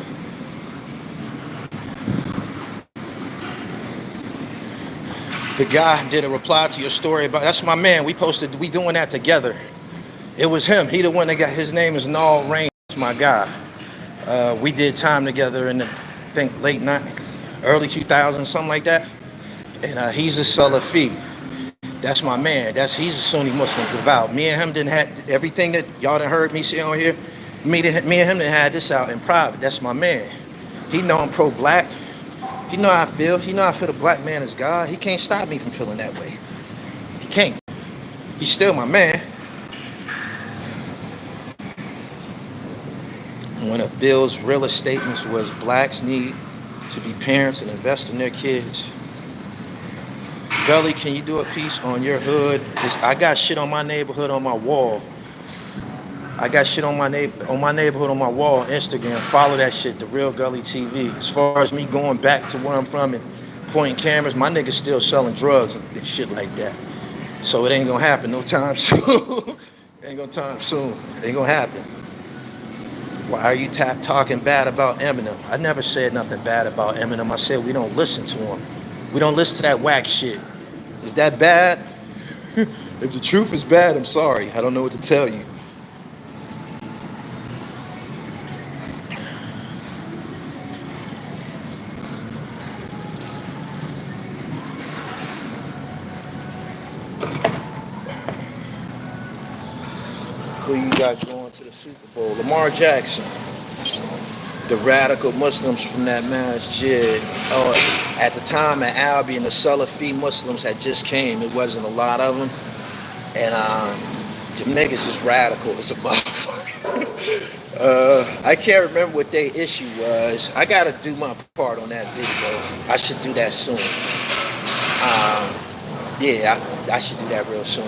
The guy did a reply to your story about, that's my man. We doing that together. It was him. He the one that got, his name is Nall Rain. That's my guy. We did time together in the, I think, late 90s, early 2000s, something like that. And he's a Salafi. That's my man. He's a Sunni Muslim devout. Me and him didn't have everything that y'all done heard me say on here. Me and him didn't had this out in private. That's my man. He know I'm pro-black. He know how I feel. He know I feel the black man is God. He can't stop me from feeling that way. He can't. He's still my man. One of Bill's realest statements was blacks need to be parents and invest in their kids. Gully, can you do a piece on your hood? I got shit on my neighborhood on my wall. I got shit on my neighborhood on my wall on Instagram. Follow that shit, The Real Gully TV. As far as me going back to where I'm from and pointing cameras, my niggas still selling drugs and shit like that. So it ain't gonna happen no time soon. Ain't gonna happen. Why are you talking bad about Eminem? I never said nothing bad about Eminem. I said we don't listen to him. We don't listen to that whack shit. Is that bad? If the truth is bad, I'm sorry. I don't know what to tell you. Who you got going to the Super Bowl? Lamar Jackson. The radical Muslims from that masjid. At the time at Albion, the Salafi Muslims had just came. It wasn't a lot of them. And them niggas is radical as a motherfucker. I can't remember what their issue was. I got to do my part on that video. I should do that soon. I should do that real soon.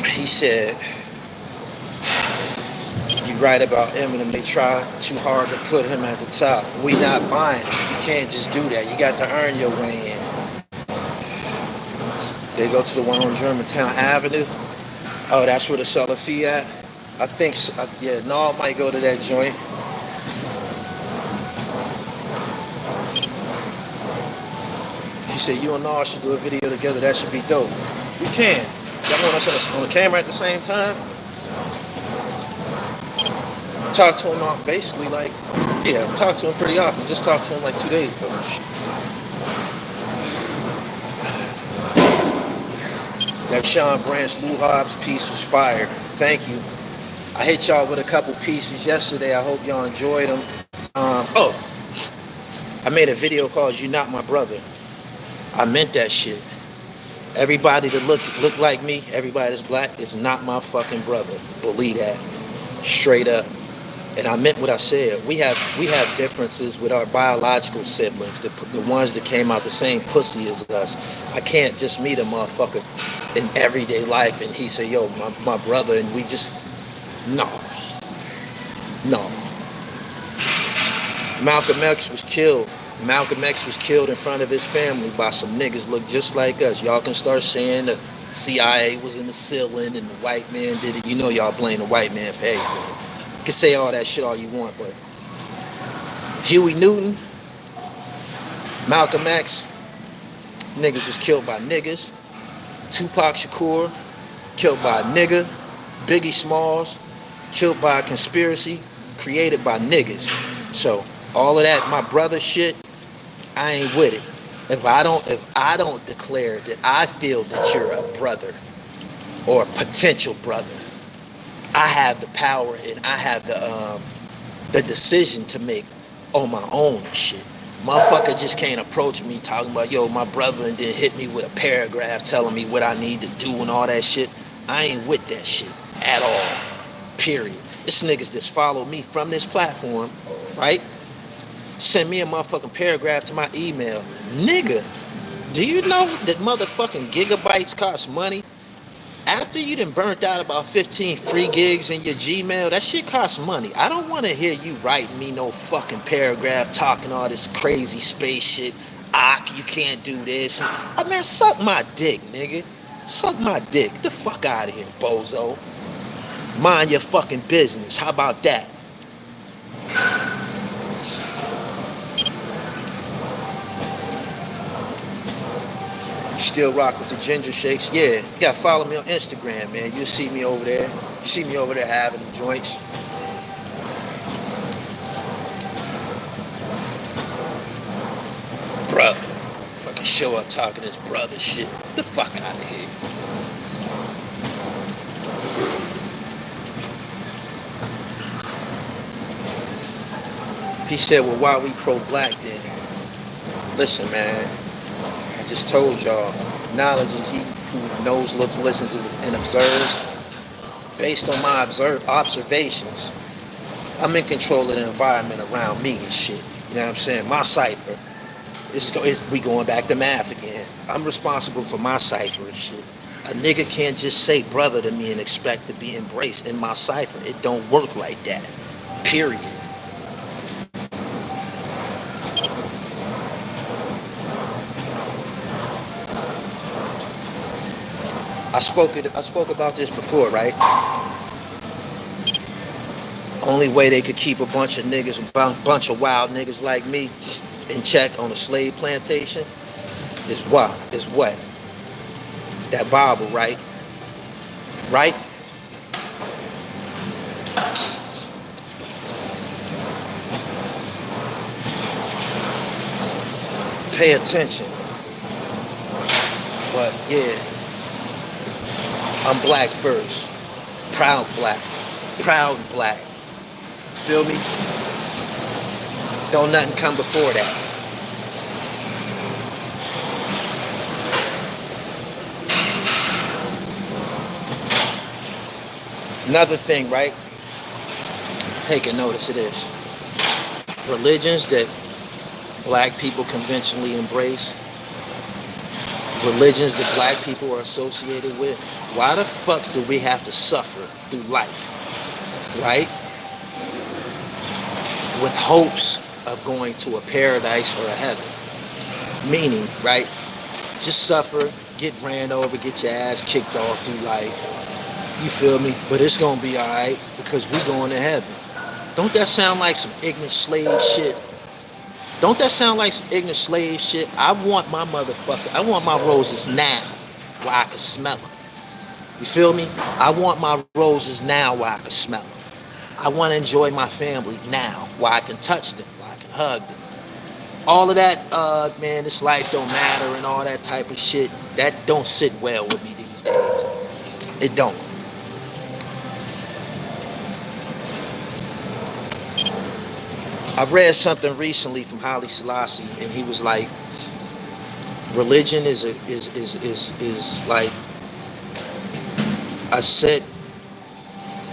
He said, you right about Eminem. They try too hard to put him at the top. We not buying it. You can't just do that. You got to earn your way in. They go to the one on Germantown Avenue. Oh, that's where the seller fee at. I think, yeah, no, I might go to that joint. He said, you and Nard should do a video together. That should be dope. We can. Y'all want us on the camera at the same time? Talk to him basically like, yeah, talk to him pretty often. Just talked to him like 2 days ago. That Sean Branch Lou Hobbs piece was fire. Thank you. I hit y'all with a couple pieces yesterday. I hope y'all enjoyed them. Oh, I made a video called "You Not My Brother." I meant that shit. Everybody that look like me, everybody that's black, is not my fucking brother. Believe that, straight up. And I meant what I said. We have differences with our biological siblings, the ones that came out the same pussy as us. I can't just meet a motherfucker in everyday life and he say, yo, my brother, and we just, no. Malcolm X was killed. Malcolm X was killed in front of his family by some niggas look just like us. Y'all can start saying the CIA was in the ceiling and the white man did it. You know y'all blame the white man for everything. You can say all that shit all you want, but Huey Newton, Malcolm X, niggas was killed by niggas. Tupac Shakur, killed by a nigga. Biggie Smalls, killed by a conspiracy created by niggas. So all of that, my brother shit, I ain't with it. If I don't declare that I feel that you're a brother or a potential brother, I have the power and I have the decision to make on my own and shit. Motherfucker just can't approach me talking about, yo, my brother, and then hit me with a paragraph telling me what I need to do and all that shit. I ain't with that shit at all. Period. This niggas just follow me from this platform, right? Send me a motherfucking paragraph to my email. Nigga, do you know that motherfucking gigabytes cost money? After you done burnt out about 15 free gigs in your Gmail, that shit costs money. I don't want to hear you writing me no fucking paragraph talking all this crazy space shit. You can't do this. I mean, suck my dick, nigga. Suck my dick. Get the fuck out of here, bozo. Mind your fucking business. How about that? Still rock with the ginger shakes. Yeah, you gotta follow me on Instagram, man. You'll see me over there. You see me over there having the joints. Brother. Fucking show up talking this brother shit. Get the fuck out of here. He said, well, why we pro-black then? Listen, man. I just told y'all, knowledge is he who knows, looks, listens, and observes. Based on my observations, I'm in control of the environment around me and shit. You know what I'm saying? My cipher. We going back to math again. I'm responsible for my cipher and shit. A nigga can't just say brother to me and expect to be embraced in my cipher. It don't work like that. Period. I spoke about this before, right? Only way they could keep a bunch of niggas, a bunch of wild niggas like me in check on a slave plantation is what? That Bible, right? Right? Pay attention. But yeah. I'm black first. Proud black. Proud black. Feel me? Don't nothing come before that. Another thing, right? Taking notice of this. Religions that black people conventionally embrace, religions that black people are associated with, why the fuck do we have to suffer through life, right? With hopes of going to a paradise or a heaven. Meaning, right? Just suffer, get ran over, get your ass kicked off through life. You feel me? But it's gonna be alright because we going to heaven. Don't that sound like some ignorant slave shit? Don't that sound like some ignorant slave shit? I want my motherfucker. I want my roses now where I can smell them. You feel me? I want my roses now where I can smell them. I want to enjoy my family now where I can touch them, where I can hug them. All of that, man, this life don't matter and all that type of shit, that don't sit well with me these days. It don't. I read something recently from Haile Selassie, and he was like, religion is like a set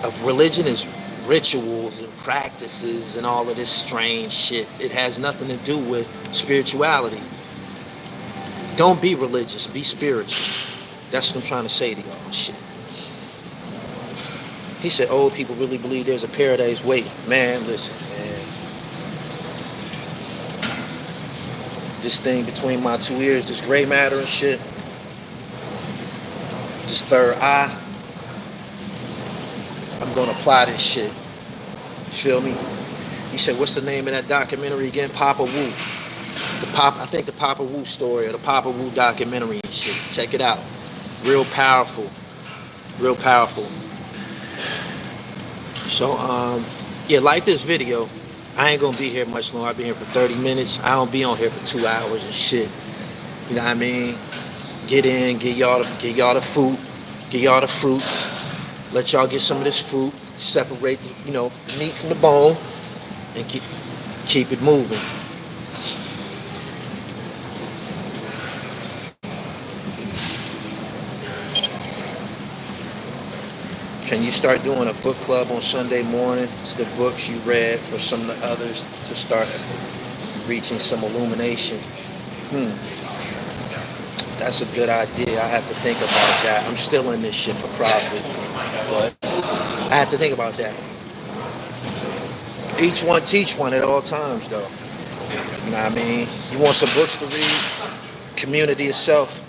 of religion is rituals and practices and all of this strange shit. It has nothing to do with spirituality. Don't be religious, be spiritual. That's what I'm trying to say to y'all. Shit. He said old people really believe there's a paradise waiting. Man, listen, man. This thing between my two ears, this gray matter and shit, this third eye, I'm gonna apply this shit. You feel me? He said, what's the name of that documentary again? Papa Wu. I think the Papa Wu story or the Papa Wu documentary and shit. Check it out. Real powerful. Real powerful. So, yeah, like this video. I ain't gonna be here much longer. I'll be here for 30 minutes. I don't be on here for 2 hours and shit. You know what I mean? Get in, get y'all the fruit, get y'all the fruit. Let y'all get some of this fruit, separate the, the meat from the bone, and keep it moving. Can you start doing a book club on Sunday morning? It's the books you read for some of the others to start reaching some illumination. That's a good idea. I have to think about that. I'm still in this shit for profit, but I have to think about that. Each one teach one at all times, though. You know what I mean? You want some books to read? Community Itself,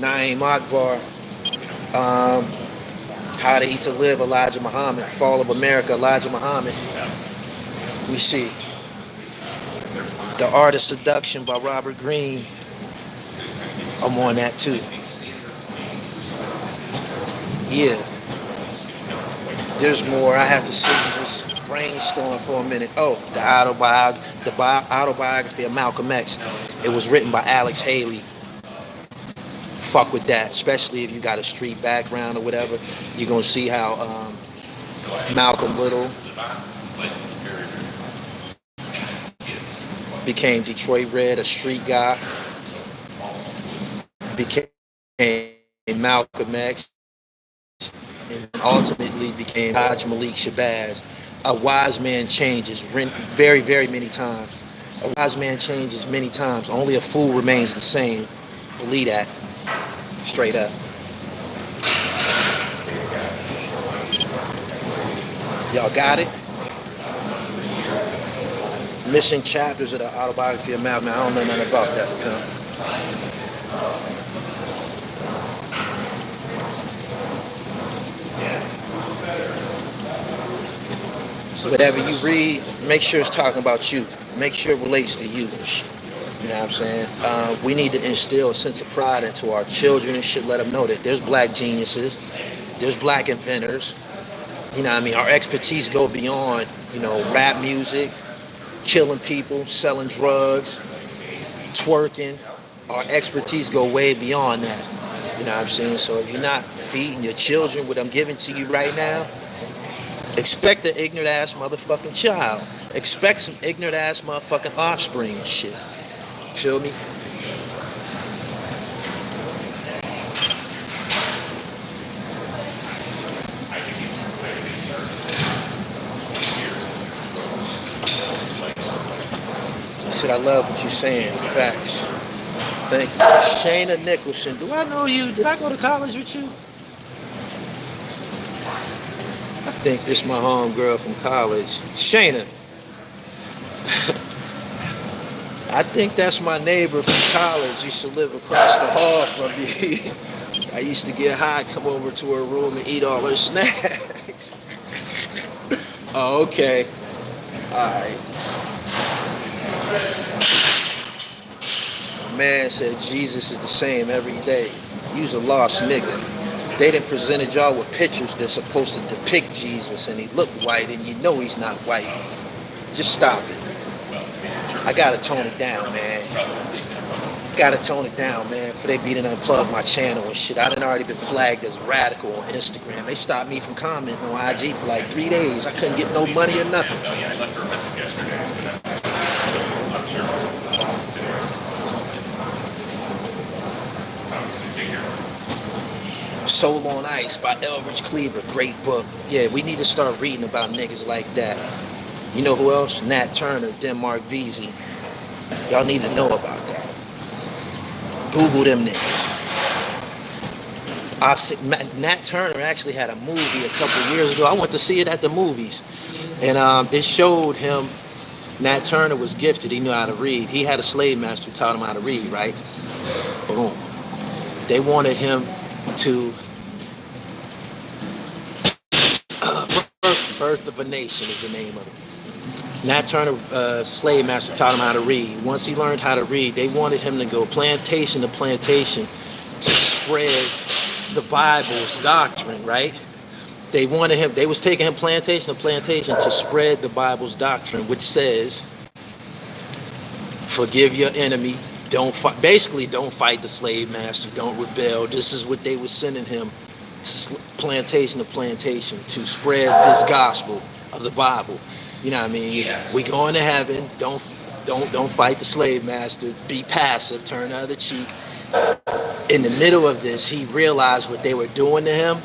Naeem Akbar, How to Eat to Live, Elijah Muhammad, Fall of America, Elijah Muhammad. We see The Art of Seduction by Robert Greene. I'm on that too. Yeah. There's more. I have to sit and just brainstorm for a minute. Oh, the autobiography of Malcolm X. It was written by Alex Haley. Fuck with that, especially if you got a street background or whatever. You're gonna see how Malcolm Little became Detroit Red, a street guy, became Malcolm X, and ultimately became Haj Malik Shabazz. A wise man changes very, very many times. A wise man changes many times. Only a fool remains the same. Believe that. Straight up. Y'all got it? Missing chapters of the autobiography of Malcolm. I don't know nothing about that. Whatever you read, make sure it's talking about you. Make sure it relates to you. You know what I'm saying? We need to instill a sense of pride into our children and shit. Let them know that there's black geniuses, there's black inventors. You know what I mean? Our expertise go beyond, rap music, killing people, selling drugs, twerking. Our expertise go way beyond that. You know what I'm saying? So if you're not feeding your children what I'm giving to you right now, expect an ignorant ass motherfucking child. Expect some ignorant ass motherfucking offspring and shit. Feel me? I said, I love what you're saying. Facts. Thank you. Shayna Nicholson. Do I know you? Did I go to college with you? I think this is my homegirl from college. Shayna. I think that's my neighbor from college. Used to live across the hall from me. I used to get high, come over to her room and eat all her snacks. Oh, okay. Alright. A man said Jesus is the same every day. You's a lost nigga. They done presented y'all with pictures that's supposed to depict Jesus and he look white and you know he's not white. Just stop it. I gotta tone it down, man. Gotta tone it down, man, before they beat and unplug my channel and shit. I done already been flagged as radical on Instagram. They stopped me from commenting on IG for like 3 days. I couldn't get no money or nothing. Soul on Ice by Elridge Cleaver. Great book. Yeah, we need to start reading about niggas like that. You know who else? Nat Turner, Denmark VZ. Y'all need to know about that. Google them niggas. Nat Turner actually had a movie a couple years ago. I went to see it at the movies. And it showed him, Nat Turner was gifted. He knew how to read. He had a slave master who taught him how to read, right? Boom. They wanted him to Birth of a Nation is the name of it. Nat Turner, slave master, taught him how to read. Once he learned how to read, they wanted him to go plantation to plantation to spread the Bible's doctrine, right? They wanted him, they was taking him plantation to plantation to spread the Bible's doctrine, which says, forgive your enemy, don't fight, basically don't fight the slave master, don't rebel. This is what they were sending him to plantation to spread this gospel of the Bible. You know what I mean? Yes. We going to heaven. Don't fight the slave master. Be passive. Turn the other cheek. In the middle of this, he realized what they were doing to him.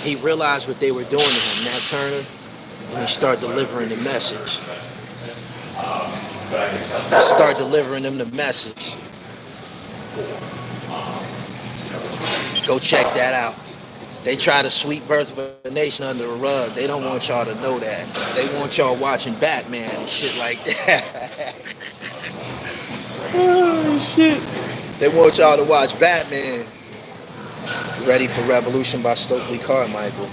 Nat Turner, and he started delivering the message. Start delivering them the message. Go check that out. They try to sweep Birth of a Nation under the rug. They don't want y'all to know that. They want y'all watching Batman and shit like that. Oh, shit. They want y'all to watch Batman. Ready for Revolution by Stokely Carmichael.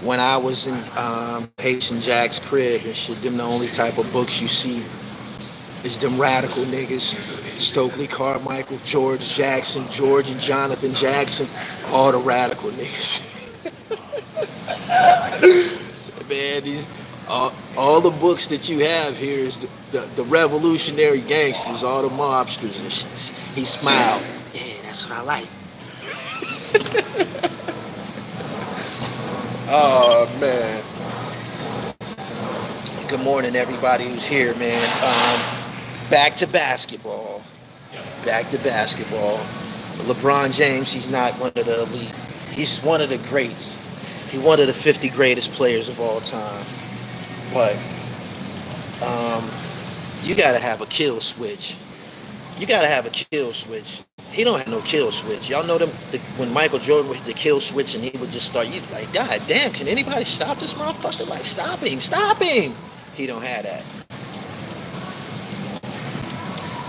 When I was in Haitian Jack's crib and shit, them the only type of books you see is them radical niggas. Stokely Carmichael, George Jackson, George and Jonathan Jackson, all the radical niggas. So, man, all the books that you have here is the revolutionary gangsters, all the mobsters and shit. He smiled. Yeah, that's what I like. Oh, man. Good morning, everybody who's here, man. Back to basketball. LeBron James, he's not one of the elite. He's one of the greats. He's one of the 50 greatest players of all time. But you got to have a kill switch. He don't have no kill switch. Y'all know when Michael Jordan would hit the kill switch and he would just start, you like, God damn, can anybody stop this motherfucker? Like, stop him. He don't have that.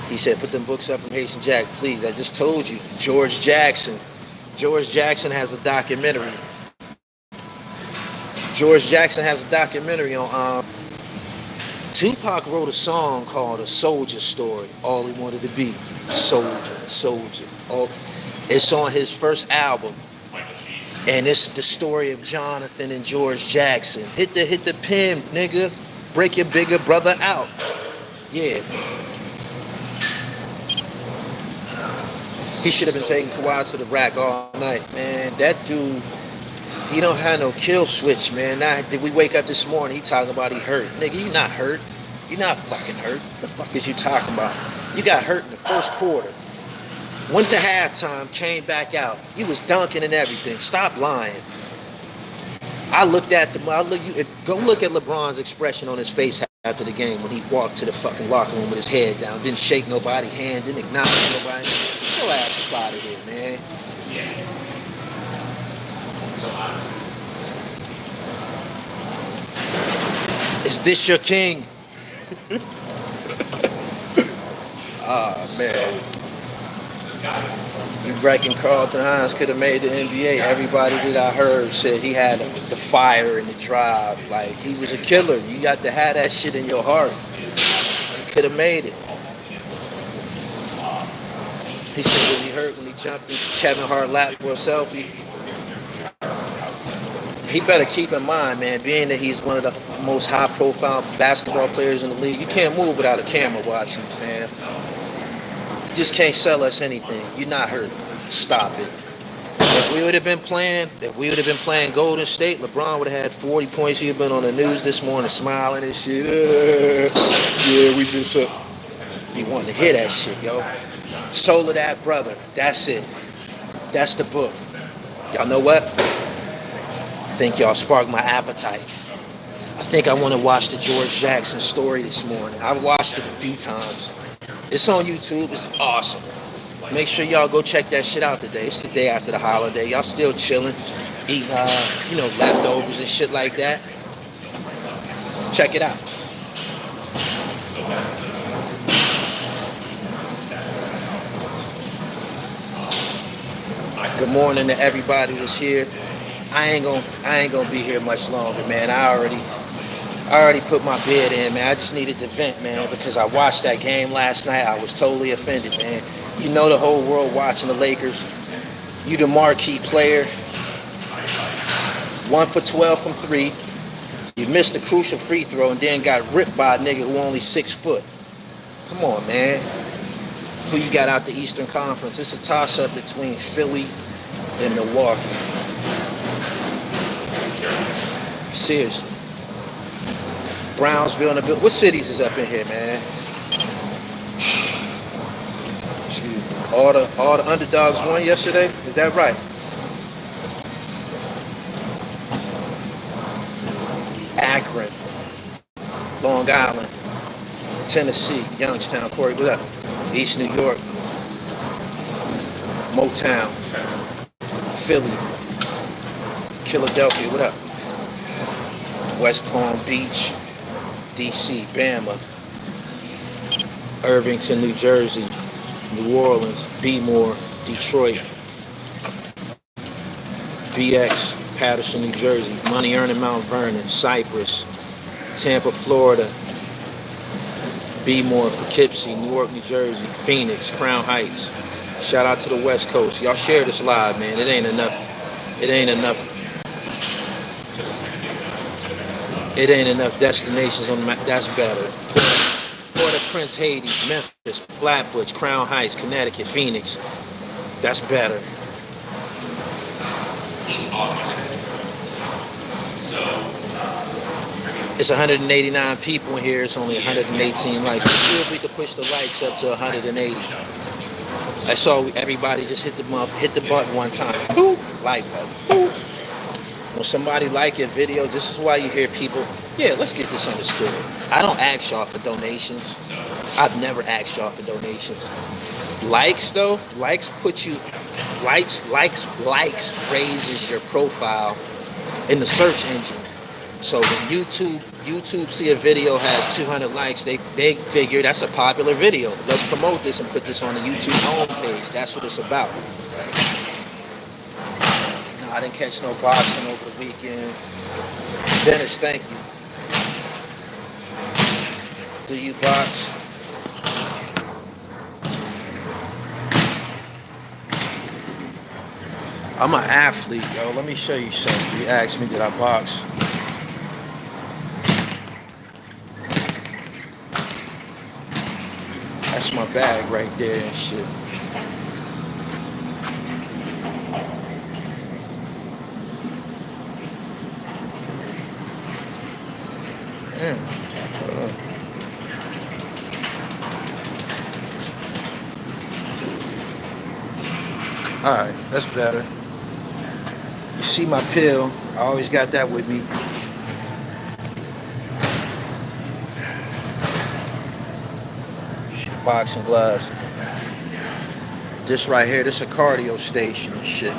He said, put them books up from Haitian Jack, please. I just told you. George Jackson has a documentary. On Tupac wrote a song called A Soldier Story. All he wanted to be, a soldier. It's on his first album. And it's the story of Jonathan and George Jackson. Hit the pen, nigga. Break your bigger brother out. Yeah. He should have been taking Kawhi to the rack all night, man. That dude, he don't have no kill switch, man. Now, did we wake up this morning, he talking about he hurt. Nigga, you not hurt. You're not fucking hurt. What the fuck is you talking about? You got hurt in the first quarter. Went to halftime, came back out. You was dunking and everything. Stop lying. Go look at LeBron's expression on his face after the game when he walked to the fucking locker room with his head down, didn't shake nobody's hand, didn't acknowledge nobody. Get your ass up out of here, man. Is this your king? Ah, man. You reckon Carlton Hines could have made the NBA? Everybody that I heard said he had the fire and the drive. Like, he was a killer. You got to have that shit in your heart. He could have made it. He said, was he hurt when he jumped in Kevin Hart lap for a selfie? He better keep in mind, man, being that he's one of the most high-profile basketball players in the league, you can't move without a camera watching you, fam. You just can't sell us anything. You're not hurt. Stop it. If we would have been playing Golden State, LeBron would have had 40 points. He'd been on the news this morning smiling and shit. Yeah, we just you want to hear that shit, yo. Soul of that brother. That's it. That's the book. Y'all know what? I think y'all sparked my appetite. I think I want to watch the George Jackson story this morning. I've watched it a few times. It's on YouTube. It's awesome. Make sure y'all go check that shit out today. It's the day after the holiday. Y'all still chilling, eating, leftovers and shit like that. Check it out. Good morning to everybody that's here. I ain't gonna be here much longer, man. I already put my bid in, man. I just needed to vent, man, because I watched that game last night. I was totally offended, man. You know the whole world watching the Lakers. You the marquee player. 1 for 12 from 3. You missed a crucial free throw and then got ripped by a nigga who only 6 foot. Come on, man. Who you got out the Eastern Conference? It's a toss-up between Philly and Milwaukee. Seriously. Brownsville in the building. What cities is up in here, man? Excuse me. All the underdogs won yesterday? Is that right? Akron, Long Island, Tennessee, Youngstown, Corey, what up? East New York, Motown, Philly, Philadelphia, what up? West Palm Beach, DC, Bama, Irvington, New Jersey, New Orleans, Bmore, Detroit, BX, Patterson, New Jersey, Money Earning, Mount Vernon, Cypress, Tampa, Florida, Bmore, Poughkeepsie, Newark, New Jersey, Phoenix, Crown Heights. Shout out to the West Coast. Y'all share this live, man. It ain't enough. It ain't enough destinations on the map. That's better. Port-au-Prince, Haiti, Memphis, Flatbush, Crown Heights, Connecticut, Phoenix. That's better. It's 189 people in here. It's only 118 likes. Let's see if we could push the likes up to 180. I saw everybody just hit the button one time. Boop, like button. Boop. When somebody like your video, this is why you hear people, yeah, let's get this understood. I don't ask y'all for donations. I've never asked y'all for donations. Likes though, likes raises your profile in the search engine. So when YouTube see a video has 200 likes, they figure that's a popular video. Let's promote this and put this on the YouTube homepage. That's what it's about. No, I didn't catch no boxing over the weekend. Dennis, thank you. Do you box? I'm an athlete, yo. Let me show you something. You asked me, did I box? That's my bag right there and shit. Damn. Alright, that's better. You see my pill. I always got that with me. Boxing gloves. This right here, this a cardio station and shit.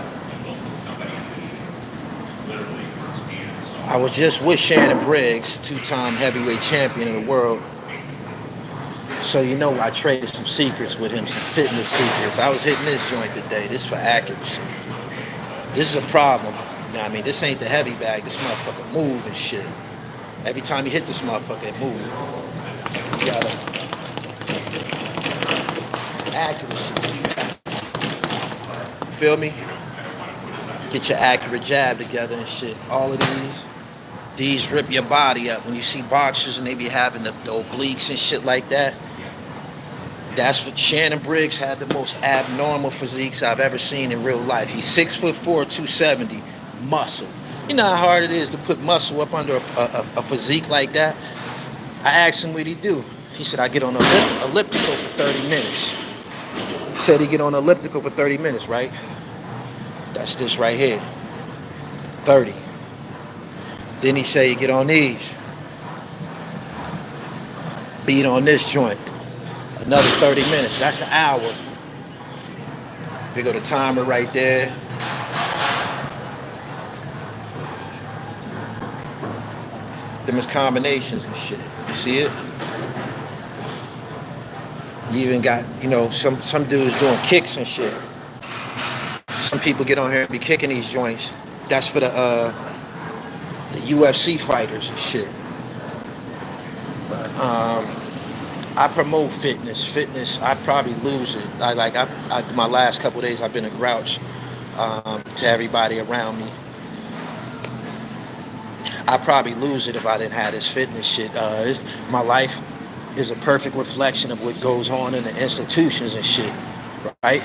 I was just with Shannon Briggs, two-time heavyweight champion of the world. So you know I traded some secrets with him, some fitness secrets. I was hitting this joint today. This for accuracy. This is a problem. You know what I mean? This ain't the heavy bag. This motherfucker move and shit. Every time you hit this motherfucker, it move. You gotta accuracy. You feel me? Get your accurate jab together and shit. All of these rip your body up. When you see boxers and they be having the obliques and shit like that, that's what Shannon Briggs had the most abnormal physiques I've ever seen in real life. He's 6'4", 270, muscle. You know how hard it is to put muscle up under a physique like that? I asked him what he do. He said, I get on an elliptical for 30 minutes. He said he get on an elliptical for 30 minutes, right? That's this right here, 30. Then he say you get on these, beat on this joint, another 30 minutes. That's an hour. They go the timer right there. Them is combinations and shit. You see it? You even got, you know, some dudes doing kicks and shit. Some people get on here and be kicking these joints. That's for the UFC fighters and shit. But I promote fitness. Fitness, I probably lose it. My last couple of days, I've been a grouch to everybody around me. I probably lose it if I didn't have this fitness shit. My life is a perfect reflection of what goes on in the institutions and shit, right?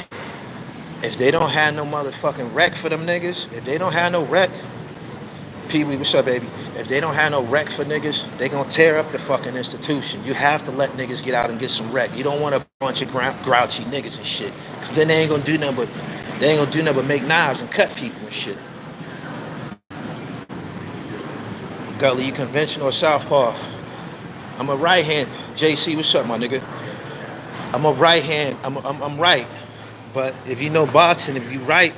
If they don't have no motherfucking rec for them niggas, if they don't have no rec, Pee-wee, what's up, baby? If they don't have no rec for niggas, they gonna tear up the fucking institution. You have to let niggas get out and get some rec. You don't want a bunch of grouchy niggas and shit, cause then they ain't gonna do nothing but make knives and cut people and shit. Gully, you conventional or southpaw? I'm a right hand. JC, what's up, my nigga? I'm a right hand. I'm right. But if you know boxing, if you right,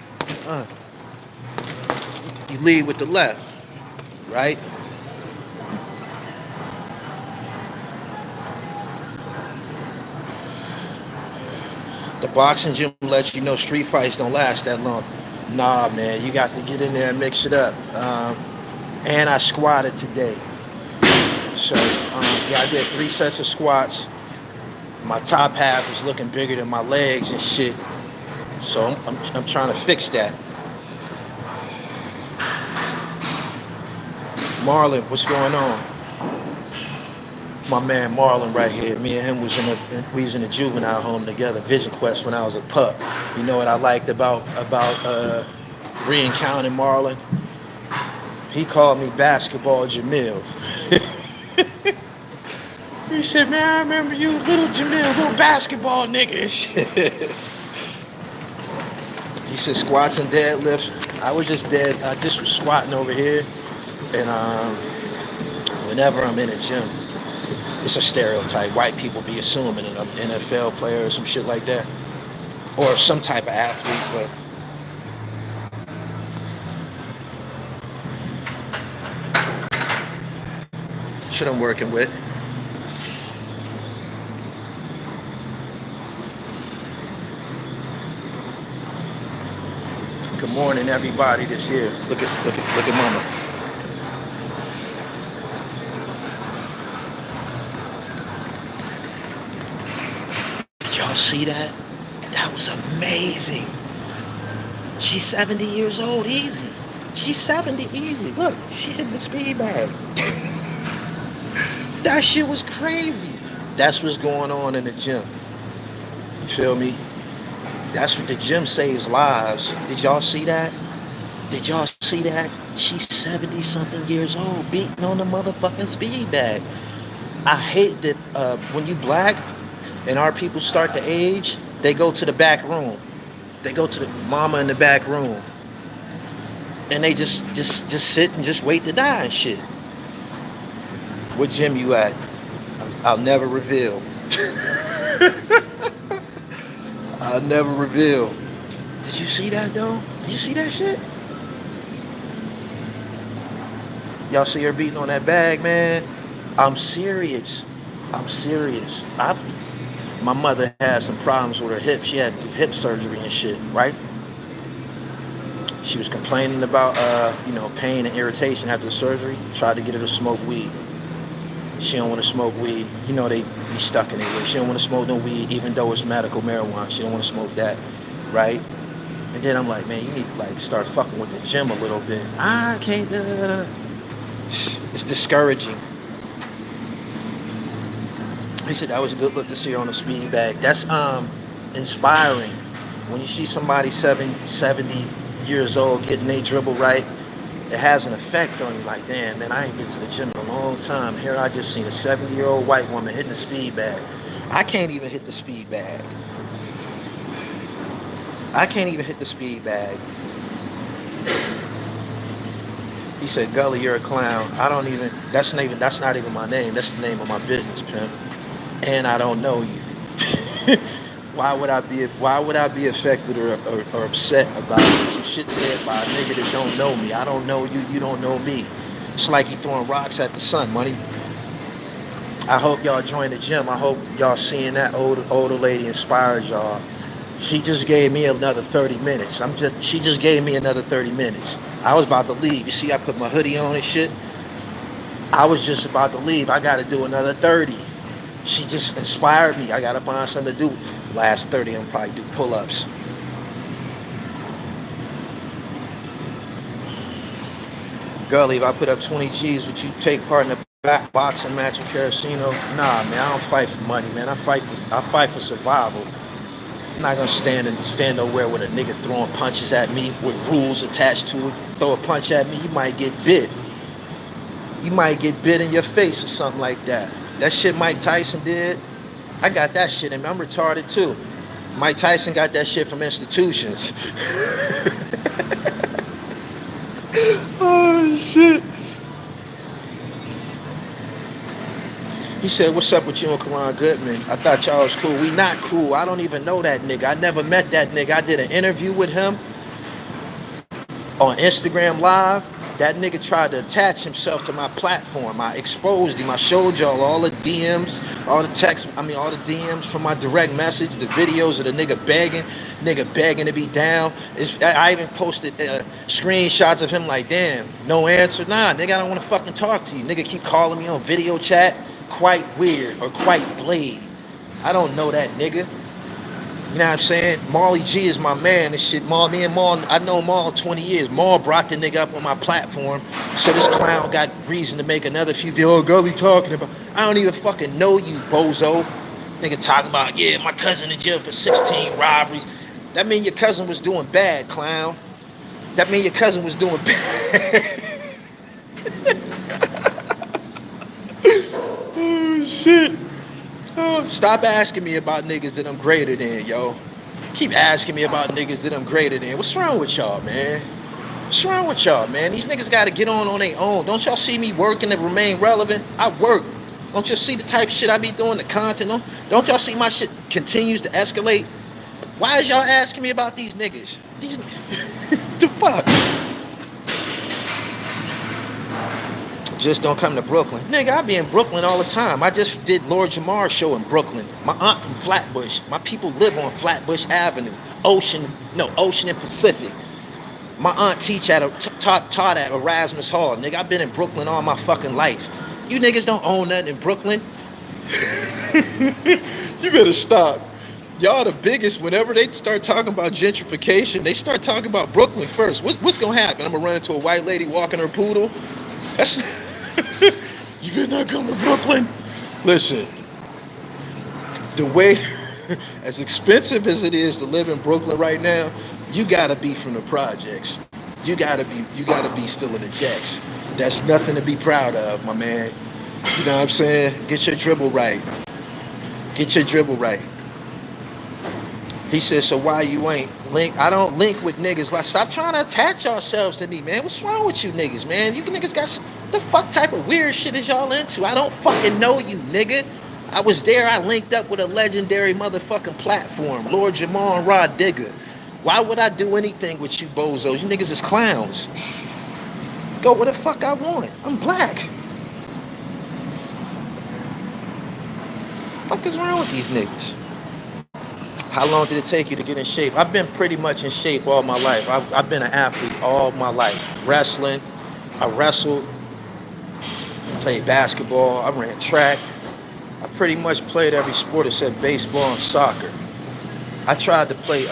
you lead with the left, right? The boxing gym lets you know street fights don't last that long. Nah, man, you got to get in there and mix it up. And I squatted today. So, yeah, I did 3 sets of squats. My top half is looking bigger than my legs and shit. So I'm trying to fix that. Marlon, what's going on? My man Marlon right here. Me and him we was in a juvenile home together, Vision Quest, when I was a pup. You know what I liked about re-encountering Marlon? He called me Basketball Jamil. He said, man, I remember you, little Jamil, little basketball nigga. He said squats and deadlifts. I was squatting over here. And whenever I'm in a gym, it's a stereotype. White people be assuming an NFL player or some shit like that. Or some type of athlete, but shit I'm working with. Good morning, everybody that's here. Look at mama. Did y'all see that? That was amazing. She's 70 years old, easy. She's 70, easy. Look, she hit the speed bag. That shit was crazy. That's what's going on in the gym. You feel me? That's what the gym saves lives. Did y'all see that? Did y'all see that? She's 70-something years old, beating on the motherfucking speed bag. I hate that when you black and our people start to age, they go to the back room. They go to the mama in the back room. And they just sit and just wait to die and shit. What gym you at? I'll never reveal. I'll never reveal. Did you see that though? Did you see that shit? Y'all see her beating on that bag, man? I'm serious. I'm serious. My mother had some problems with her hip. She had to do hip surgery and shit, right? She was complaining about, pain and irritation after the surgery. Tried to get her to smoke weed. She don't want to smoke weed. They be stuck in it. She don't want to smoke no weed, even though it's medical marijuana. She don't want to smoke that, right? And then I'm like, man, you need to like start fucking with the gym a little bit. I can't. It's discouraging. He said that was a good look to see her on a speed bag. That's inspiring. When you see somebody 70 years old getting their dribble right, it has an effect on you. Like, damn, man, I ain't been to the gym in a long time. Here I just seen a 70-year-old white woman hitting the speed bag. I can't even hit the speed bag. He said, Gully, you're a clown. That's not even my name. That's the name of my business, pimp. And I don't know you. Why would I be affected or upset about some shit said by a nigga that don't know me? I don't know you, you don't know me. It's like you throwing rocks at the sun, money. I hope y'all join the gym. I hope y'all seeing that older lady inspires y'all. She just gave me another 30 minutes. She just gave me another 30 minutes. I was about to leave. You see, I put my hoodie on and shit. I was just about to leave. I got to do another 30. She just inspired me. I got to find something to do. Last 30, I'm probably do pull-ups. Gully, if I put up 20 G's, would you take part in the boxing match in Carasino? Nah, man, I don't fight for money, man. I fight for survival. I'm not gonna stand nowhere with a nigga throwing punches at me with rules attached to it. Throw a punch at me, you might get bit. You might get bit in your face or something like that. That shit Mike Tyson did, I got that shit in me. I'm retarded too. Mike Tyson got that shit from institutions. Oh shit. He said, what's up with you and Karan Goodman? I thought y'all was cool. We not cool. I don't even know that nigga. I never met that nigga. I did an interview with him on Instagram Live. That nigga tried to attach himself to my platform. I exposed him. I showed y'all all the DMs, all the DMs from my direct message, the videos of the nigga begging to be down. I even posted screenshots of him like, damn, no answer. Nah, nigga, I don't want to fucking talk to you. Nigga keep calling me on video chat. Quite weird or quite blade. I don't know that nigga. You know what I'm saying? Marley G is my man and shit. Me and Maul, I know Maul 20 years. Maul brought the nigga up on my platform. So this clown got reason to make another few videos. Oh, Gully talking about. I don't even fucking know you, bozo. Nigga talking about, yeah, my cousin in jail for 16 robberies. That mean your cousin was doing bad, clown. That mean your cousin was doing bad. Oh, shit. Oh, stop asking me about niggas that I'm greater than, yo. Keep asking me about niggas that I'm greater than. What's wrong with y'all, man? What's wrong with y'all, man? These niggas got to get on their own. Don't y'all see me working to remain relevant? I work. Don't y'all see the type of shit I be doing, the content? Don't y'all see my shit continues to escalate? Why is y'all asking me about these niggas? The fuck? Just don't come to Brooklyn. Nigga, I be in Brooklyn all the time. I just did Lord Jamar's show in Brooklyn. My aunt from Flatbush. My people live on Flatbush Avenue. Ocean and Pacific. My aunt taught at Erasmus Hall. Nigga, I've been in Brooklyn all my fucking life. You niggas don't own nothing in Brooklyn. You better stop. Y'all the biggest. Whenever they start talking about gentrification, they start talking about Brooklyn first. What's gonna happen? I'm gonna run into a white lady walking her poodle? That's... You better not come to Brooklyn. Listen, the way, as expensive as it is to live in Brooklyn right now, you gotta be from the projects. You gotta be still in the jacks. That's nothing to be proud of, my man. You know what I'm saying? Get your dribble right. He said, so why you ain't link? I don't link with niggas. Like, stop trying to attach yourselves to me, man. What's wrong with you niggas, man? You niggas got the fuck type of weird shit is y'all into? I don't fucking know you, nigga. I was there. I linked up with a legendary motherfucking platform, Lord Jamar and Rod Digger. Why would I do anything with you bozos? You niggas is clowns. go where the fuck I want. I'm black. What the fuck is wrong with these niggas? How long did it take you to get in shape? I've been pretty much in shape all my life. I've been an athlete all my life. Wrestling, I wrestled, played basketball, I ran track. I pretty much played every sport except baseball and soccer. I tried to play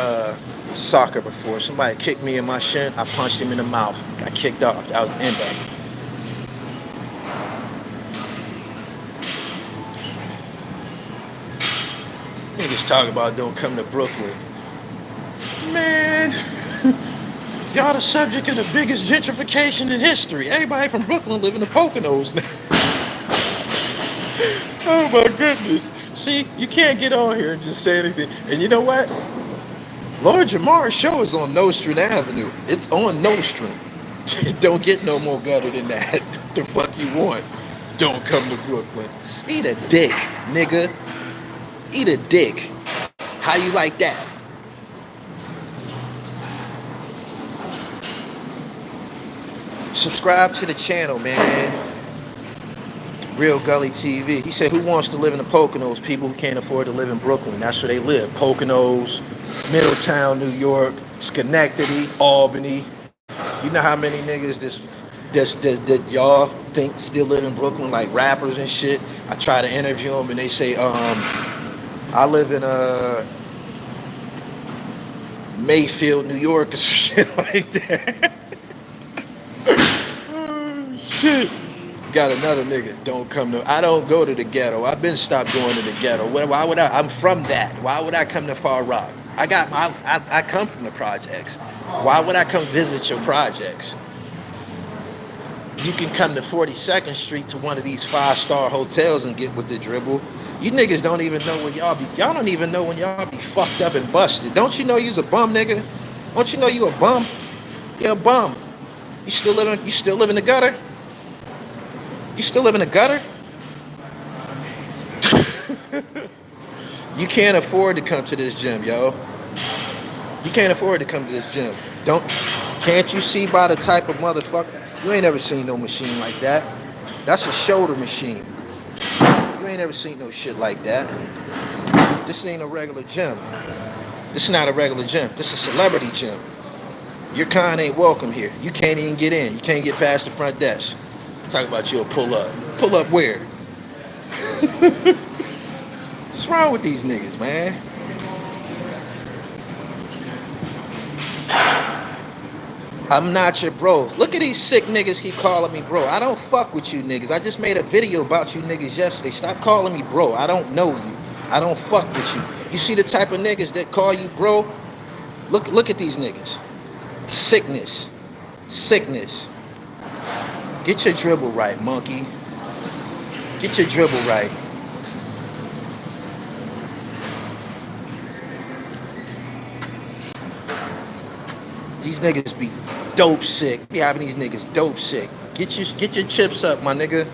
soccer before. Somebody kicked me in my shin. I punched him in the mouth. Got kicked off. That was the end of it. Niggas talk about don't come to Brooklyn. Man, y'all the subject of the biggest gentrification in history. Everybody from Brooklyn live in the Poconos now. Oh my goodness. See, you can't get on here and just say anything. And you know what? Lord Jamar's show is on Nostrand Avenue. It's on Nostrand. Don't get no more gutter than that. The fuck you want? Don't come to Brooklyn. Eat a dick, nigga. Eat a dick. How you like that? Subscribe to the channel, man. Real Gully TV. He said, who wants to live in the Poconos? People who can't afford to live in Brooklyn. That's where they live. Poconos, Middletown, New York, Schenectady, Albany. You know how many niggas that y'all think still live in Brooklyn, like rappers and shit? I try to interview them and they say, I live in Mayfield, New York, or some shit like that. Oh, shit. Got another nigga. Don't come to. I don't go to the ghetto. I've been stopped going to the ghetto. Why would I? I'm from that. Why would I come to Far Rock? I come from the projects. Why would I come visit your projects? You can come to 42nd Street to one of these 5-star hotels and get with the dribble. You niggas don't even know when y'all be. Y'all don't even know when y'all be fucked up and busted. Don't you know you's a bum, nigga? Don't you know you a bum? You're a bum. You still live in the gutter? You still live in the gutter? You can't afford to come to this gym, yo. You can't afford to come to this gym. Can't you see by the type of motherfucker? You ain't ever seen no machine like that. That's a shoulder machine. You ain't ever seen no shit like that. This ain't a regular gym. This is not a regular gym. This is a celebrity gym. Your kind ain't welcome here. You can't even get in. You can't get past the front desk. Talk about you'll pull up. Pull up where? What's wrong with these niggas, man? I'm not your bro. Look at these sick niggas keep calling me bro. I don't fuck with you niggas. I just made a video about you niggas yesterday. Stop calling me bro. I don't know you. I don't fuck with you. You see the type of niggas that call you bro? Look at these niggas. Sickness. Sickness. Get your dribble right, monkey. Get your dribble right. These niggas be dope sick. Be having these niggas dope sick. Get your chips up, my nigga.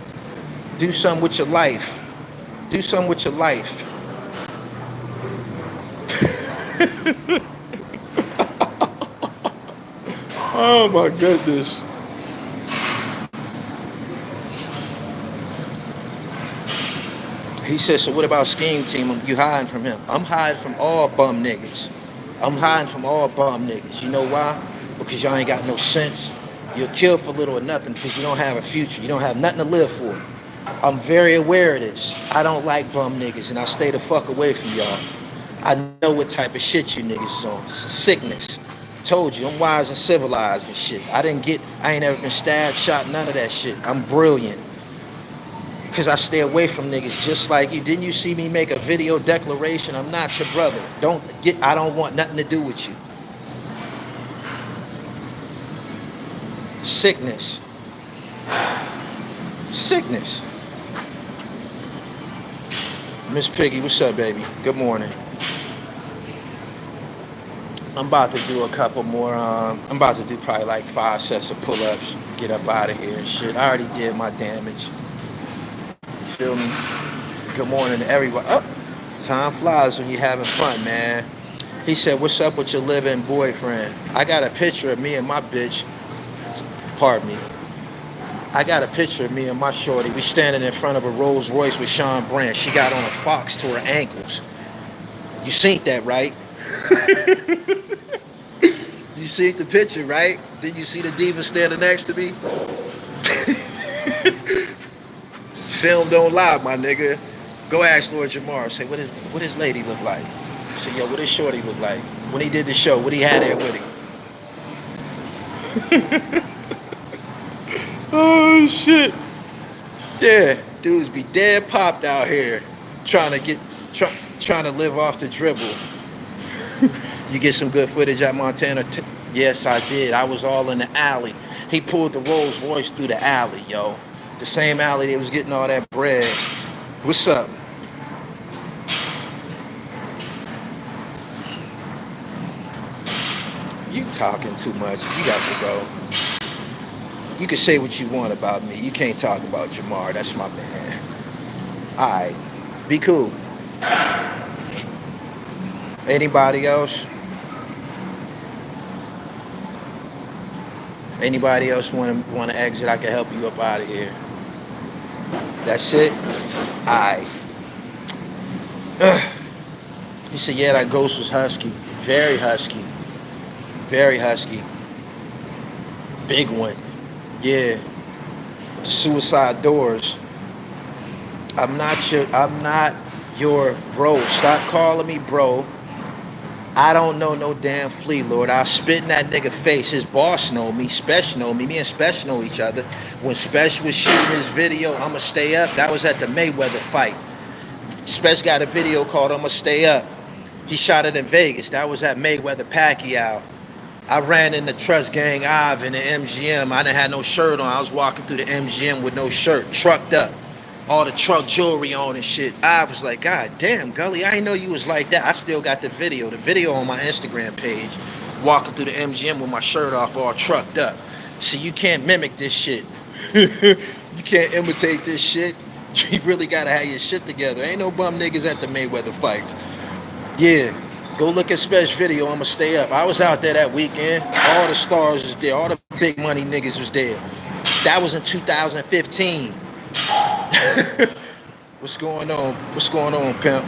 Do something with your life. Do something with your life. Oh my goodness. He said, so what about Scheme Team? You hiding from him? I'm hiding from all bum niggas. I'm hiding from all bum niggas. You know why? Because y'all ain't got no sense. You'll kill for little or nothing because you don't have a future. You don't have nothing to live for. I'm very aware of this. I don't like bum niggas and I stay the fuck away from y'all. I know what type of shit you niggas is on. It's sickness. Told you, I'm wise and civilized and shit. I ain't ever been stabbed, shot, none of that shit. I'm brilliant. Because I stay away from niggas just like you. Didn't you see me make a video declaration? I'm not your brother. I don't want nothing to do with you. Sickness. Sickness. Miss Piggy, what's up, baby? Good morning. I'm about to do a couple more. I'm about to do probably like 5 sets of pull-ups. Get up out of here and shit. I already did my damage. Feel me? Good morning to everybody. Oh, time flies when you're having fun, man. He said, what's up with your live-in boyfriend? I got a picture of me and my bitch. Pardon me. I got a picture of me and my shorty. We standing in front of a Rolls Royce with Sean Brand. She got on a Fox to her ankles. You seen that, right? You see the picture, right? Did you see the diva standing next to me? Film don't lie, my nigga. Go ask Lord Jamar. Say, what his lady look like? Say, yo, what his shorty look like? When he did the show, what he had there with him? Oh shit. Yeah, dudes be dead popped out here trying to live off the dribble. You get some good footage at Montana. Yes, I did. I was all in the alley. He pulled the Rolls Royce through the alley, yo. The same alley they was getting all that bread. What's up? You talking too much. You got to go. You can say what you want about me. You can't talk about Jamar. That's my man. All right. Be cool. Anybody else? Anybody else want to exit? I can help you up out of here. That's it? Alright. He said, yeah, that ghost was husky. Very husky. Very husky. Big one. Yeah. The suicide doors. I'm not your bro. Stop calling me bro. I don't know no damn flea lord. I'll spit in that nigga face. His boss know me. Spesh know me. Me and Spesh know each other. When Spesh was shooting his video, I'ma stay up. That was at the Mayweather fight. Spesh got a video called I'ma Stay Up. He shot it in Vegas. That was at Mayweather Pacquiao. I ran in the Trust Gang Ave in the MGM. I didn't have no shirt on. I was walking through the MGM with no shirt, trucked up. All the truck jewelry on and shit. I was like, God damn, Gully, I didn't know you was like that. I still got the video. The video on my Instagram page. Walking through the MGM with my shirt off, all trucked up. See, you can't mimic this shit. You can't imitate this shit. You really gotta have your shit together. Ain't no bum niggas at the Mayweather fights. Yeah, go look at Spesh video. I'ma stay up. I was out there that weekend. All the stars was there. All the big money niggas was there. That was in 2015. What's going on? What's going on, pimp?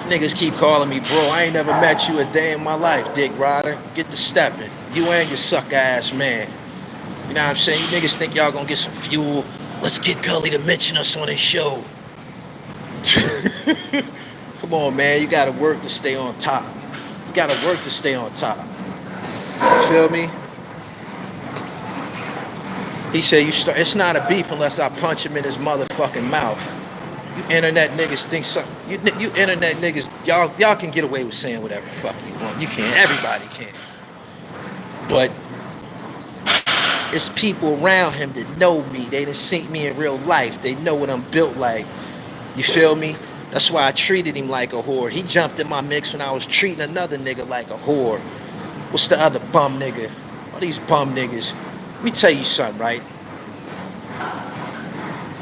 Niggas keep calling me bro. I ain't never met you a day in my life, dick rider. Get to stepping. You and your suck ass man. You know what I'm saying? You niggas think y'all gonna get some fuel. Let's get Gully to mention us on his show. Come on, man. You gotta work to stay on top. You gotta work to stay on top. You feel me? He said, it's not a beef unless I punch him in his motherfucking mouth. You internet niggas think something. You internet niggas, y'all can get away with saying whatever the fuck you want. You can. Everybody can. But it's people around him that know me. They done seen me in real life. They know what I'm built like. You feel me? That's why I treated him like a whore. He jumped in my mix when I was treating another nigga like a whore. What's the other bum nigga? All these bum niggas. Let me tell you something, right?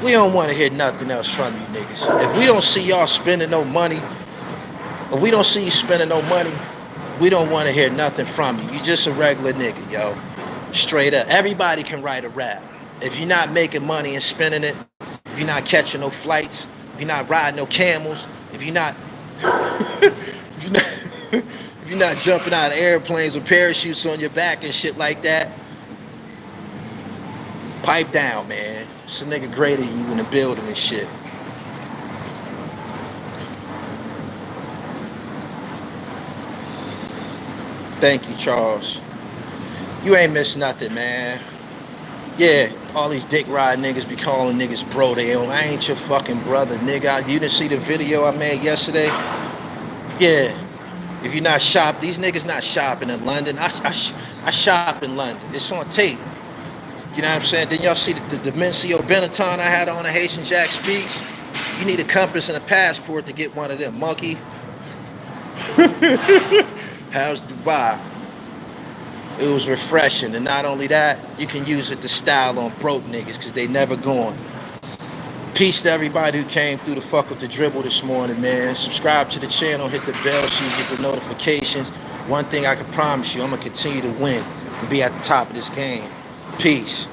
We don't want to hear nothing else from you niggas. If we don't see y'all spending no money, if we don't see you spending no money, we don't want to hear nothing from you. You just a regular nigga, yo. Straight up. Everybody can write a rap. If you're not making money and spending it, if you're not catching no flights, if you're not riding no camels, if you're not if you're not jumping out of airplanes with parachutes on your back and shit like that, pipe down, man. It's a nigga greater than you in the building and shit. Thank you, Charles. You ain't missed nothing, man. Yeah, all these dick ride niggas be calling niggas bro. I ain't your fucking brother, nigga. You didn't see the video I made yesterday? Yeah. If you're not shopping, these niggas not shopping in London. I shop in London. It's on tape. You know what I'm saying? Then y'all see the Mencio Benetton I had on the Haitian Jack Speaks? You need a compass and a passport to get one of them, monkey. How's Dubai? It was refreshing. And not only that, you can use it to style on broke niggas because they never going. Peace to everybody who came through the fuck with the dribble this morning, man. Subscribe to the channel, hit the bell so you get the notifications. One thing I can promise you, I'm going to continue to win and be at the top of this game. Peace.